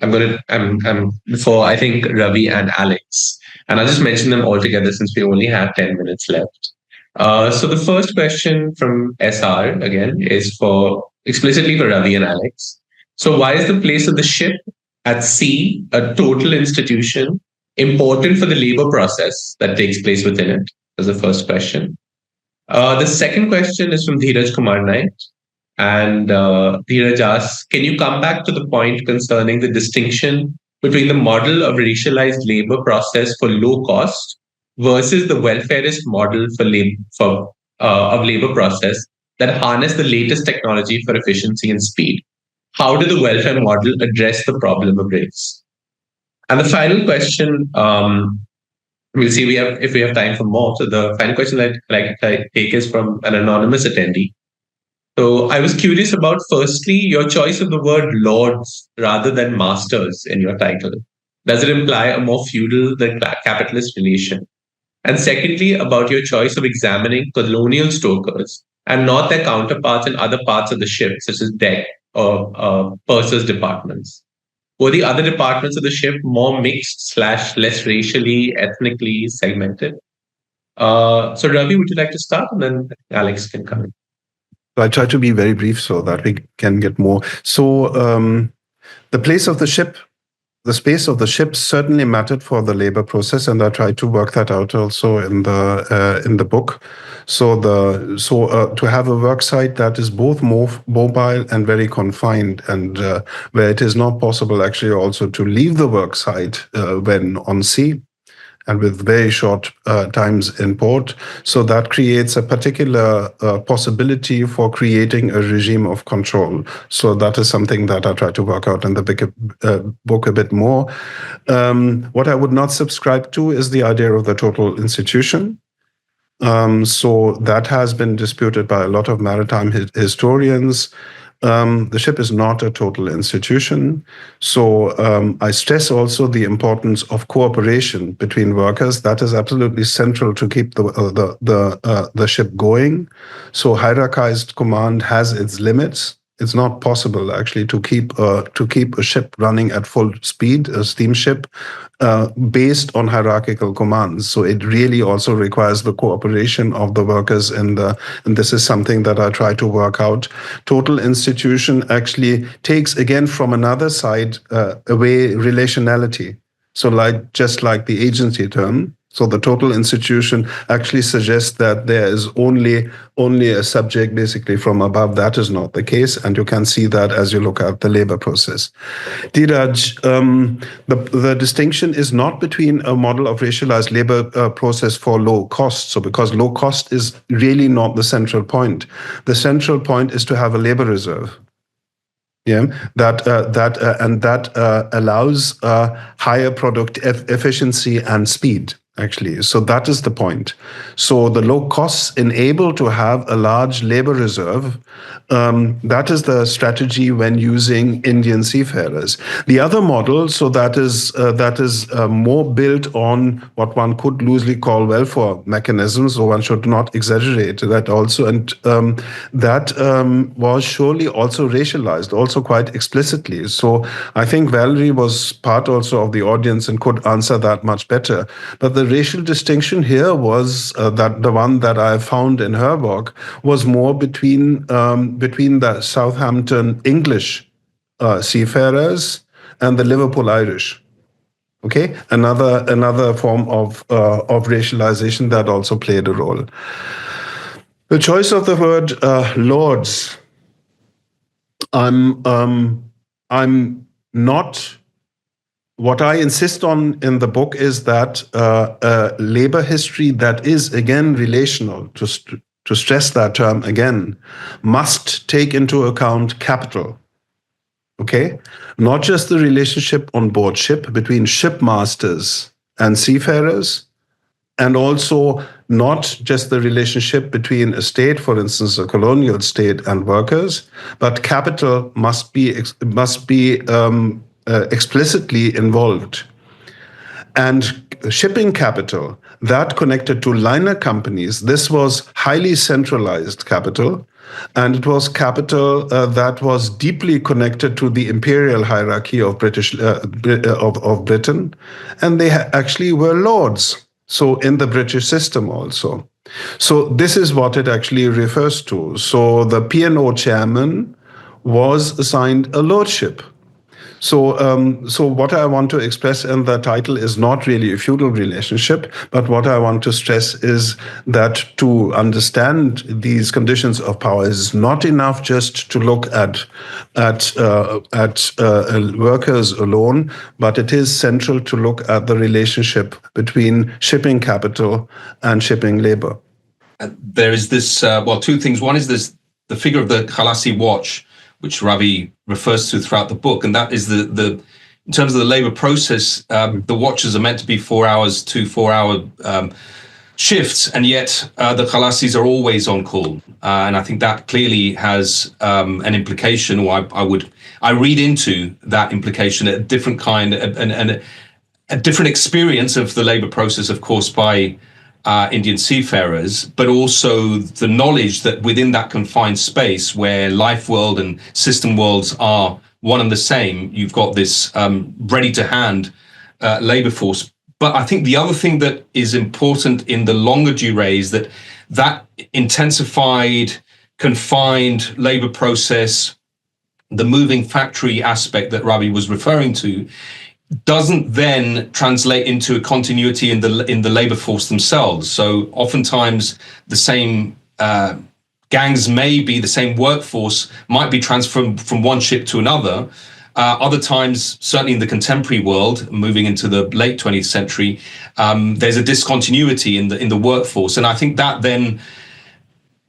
for, I think, Ravi and Alex, and I'll just mention them all together since we only have 10 minutes left. So the first question from SR again is explicitly for Ravi and Alex. So why is the place of the ship at sea, a total institution, important for the labor process that takes place within it? That's the first question. The second question is from Dheeraj Kumar Knight. And Dheeraj asks, can you come back to the point concerning the distinction between the model of racialized labor process for low cost versus the welfarist model of labor process that harness the latest technology for efficiency and speed? How did the welfare model address the problem of race? And the final question, we'll see if we have time for more. So the final question that I take is from an anonymous attendee. So I was curious about, firstly, your choice of the word lords rather than masters in your title. Does it imply a more feudal than capitalist relation? And secondly, about your choice of examining colonial stokers and not their counterparts in other parts of the ship, such as deck or purser's departments. Were the other departments of the ship more mixed / less racially, ethnically segmented? So Ravi, would you like to start? And then Alex can come in. I try to be very brief so that we can get more. So the place of the ship, the space of the ship certainly mattered for the labor process, and I tried to work that out also in the book. So to have a work site that is both mobile and very confined, and where it is not possible actually also to leave the work site when on sea, and with very short times in port. So that creates a particular possibility for creating a regime of control. So that is something that I try to work out in the book a bit more. What I would not subscribe to is the idea of the total institution. So that has been disputed by a lot of maritime historians. The ship is not a total institution. So I stress also the importance of cooperation between workers. That is absolutely central to keep the ship going. So hierarchized command has its limits. It's not possible actually to keep a ship running at full speed, a steamship, based on hierarchical commands. So it really also requires the cooperation of the workers, and this is something that I try to work out. Total institution actually takes again from another side away relationality. So just like the agency term, So the total institution actually suggests that there is only a subject basically from above. That is not the case, and you can see that as you look at the labor process. Dheeraj, the distinction is not between a model of racialized labor process for low cost. So because low cost is really not the central point. The central point is to have a labor reserve. Yeah, that allows higher product efficiency and speed. Actually, so that is the point. So the low costs enable to have a large labor reserve. That is the strategy when using Indian seafarers. The other model, so that is more built on what one could loosely call welfare mechanisms, so one should not exaggerate that also. And that was surely also racialized, also quite explicitly. So I think Valerie was part also of the audience and could answer that much better. But the racial distinction here was that the one that I found in her work was more between the Southampton English seafarers and the Liverpool Irish. Okay, another form of racialization that also played a role. The choice of the word lords. I'm not. What I insist on in the book is that labor history that is, again, relational, to stress that term again, must take into account capital, okay? Not just the relationship on board ship between shipmasters and seafarers, and also not just the relationship between a state, for instance, a colonial state, and workers, but capital must be explicitly involved. And shipping capital, that connected to liner companies, this was highly centralized capital, and it was capital that was deeply connected to the imperial hierarchy of Britain, and they actually were lords. So in the British system also. So this is what it actually refers to. So the P&O chairman was assigned a lordship. So what I want to express in the title is not really a feudal relationship, but what I want to stress is that to understand these conditions of power is not enough just to look at workers alone, but it is central to look at the relationship between shipping capital and shipping labor. There is this, two things. One is the figure of the Khalasi watch, which Ravi refers to throughout the book, and that is the in terms of the labor process, the watches are meant to be 4 hours to 4 hour shifts, and yet the Khalasis are always on call, and I think that clearly has an implication, or I read into that implication a different kind and a different experience of the labor process, of course, by Indian seafarers, but also the knowledge that within that confined space where life world and system worlds are one and the same, you've got this ready-to-hand labor force. But I think the other thing that is important in the longer durée is that intensified, confined labor process, the moving factory aspect that Ravi was referring to, doesn't then translate into a continuity in the labor force themselves. So oftentimes the same gangs may be, the same workforce might be transferred from one ship to another. Other times, certainly in the contemporary world, moving into the late 20th century, there's a discontinuity in the workforce. And I think that then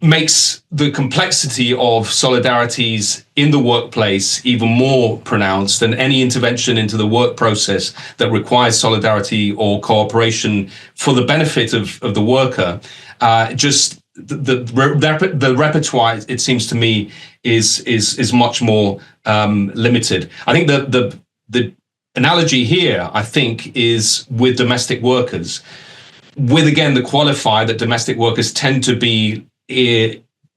makes the complexity of solidarities in the workplace even more pronounced, and any intervention into the work process that requires solidarity or cooperation for the benefit of the worker, just the repertoire, it seems to me, is much more limited. I think the analogy here, I think, is with domestic workers, with, again, the qualifier that domestic workers tend to be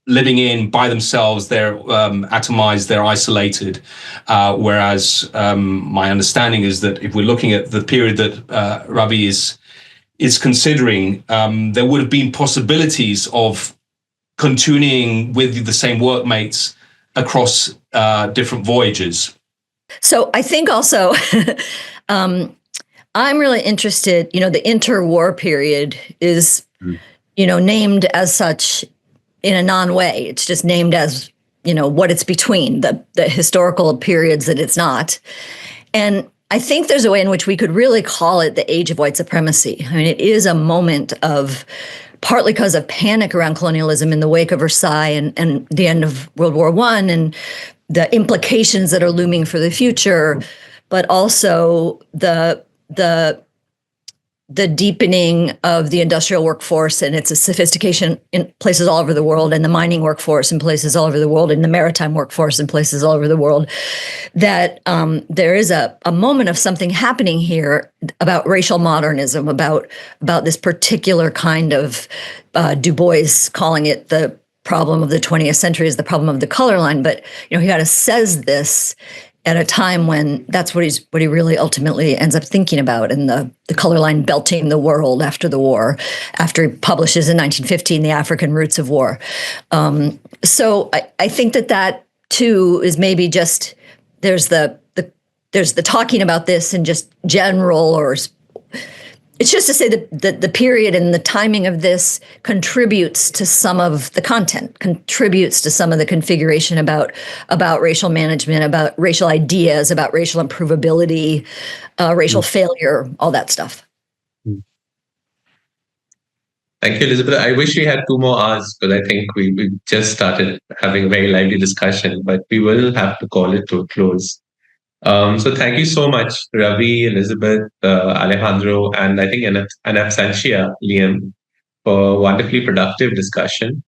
living in by themselves, they're atomized, they're isolated, whereas my understanding is that if we're looking at the period that Ravi is considering, there would have been possibilities of continuing with the same workmates across different voyages. So I think also I'm really interested, the interwar period is, named as such in a non-way. It's just named as, what it's between, the historical periods that it's not. And I think there's a way in which we could really call it the age of white supremacy. I mean, it is a moment of, partly because of panic around colonialism in the wake of Versailles and the end of World War I and the implications that are looming for the future, but also the deepening of the industrial workforce and its sophistication in places all over the world, and the mining workforce in places all over the world, and the maritime workforce in places all over the world, that there is a moment of something happening here about racial modernism, about this particular kind of, Du Bois calling it the problem of the 20th century is the problem of the color line. But, he kind of says this at a time when that's what he really ultimately ends up thinking about, in the color line belting the world after the war, after he publishes in 1915 The African Roots of War. So I think that too is maybe just there's the talking about this in just general, or it's just to say that the period and the timing of this contributes to some of the content, contributes to some of the configuration about racial management, about racial ideas, about racial improvability, racial failure, all that stuff. Thank you, Elizabeth. I wish we had 2 more hours, because I think we just started having a very lively discussion, but we will have to call it to a close. So thank you so much, Ravi, Elizabeth, Alejandro, and I think Anapsantia, Liam, for a wonderfully productive discussion.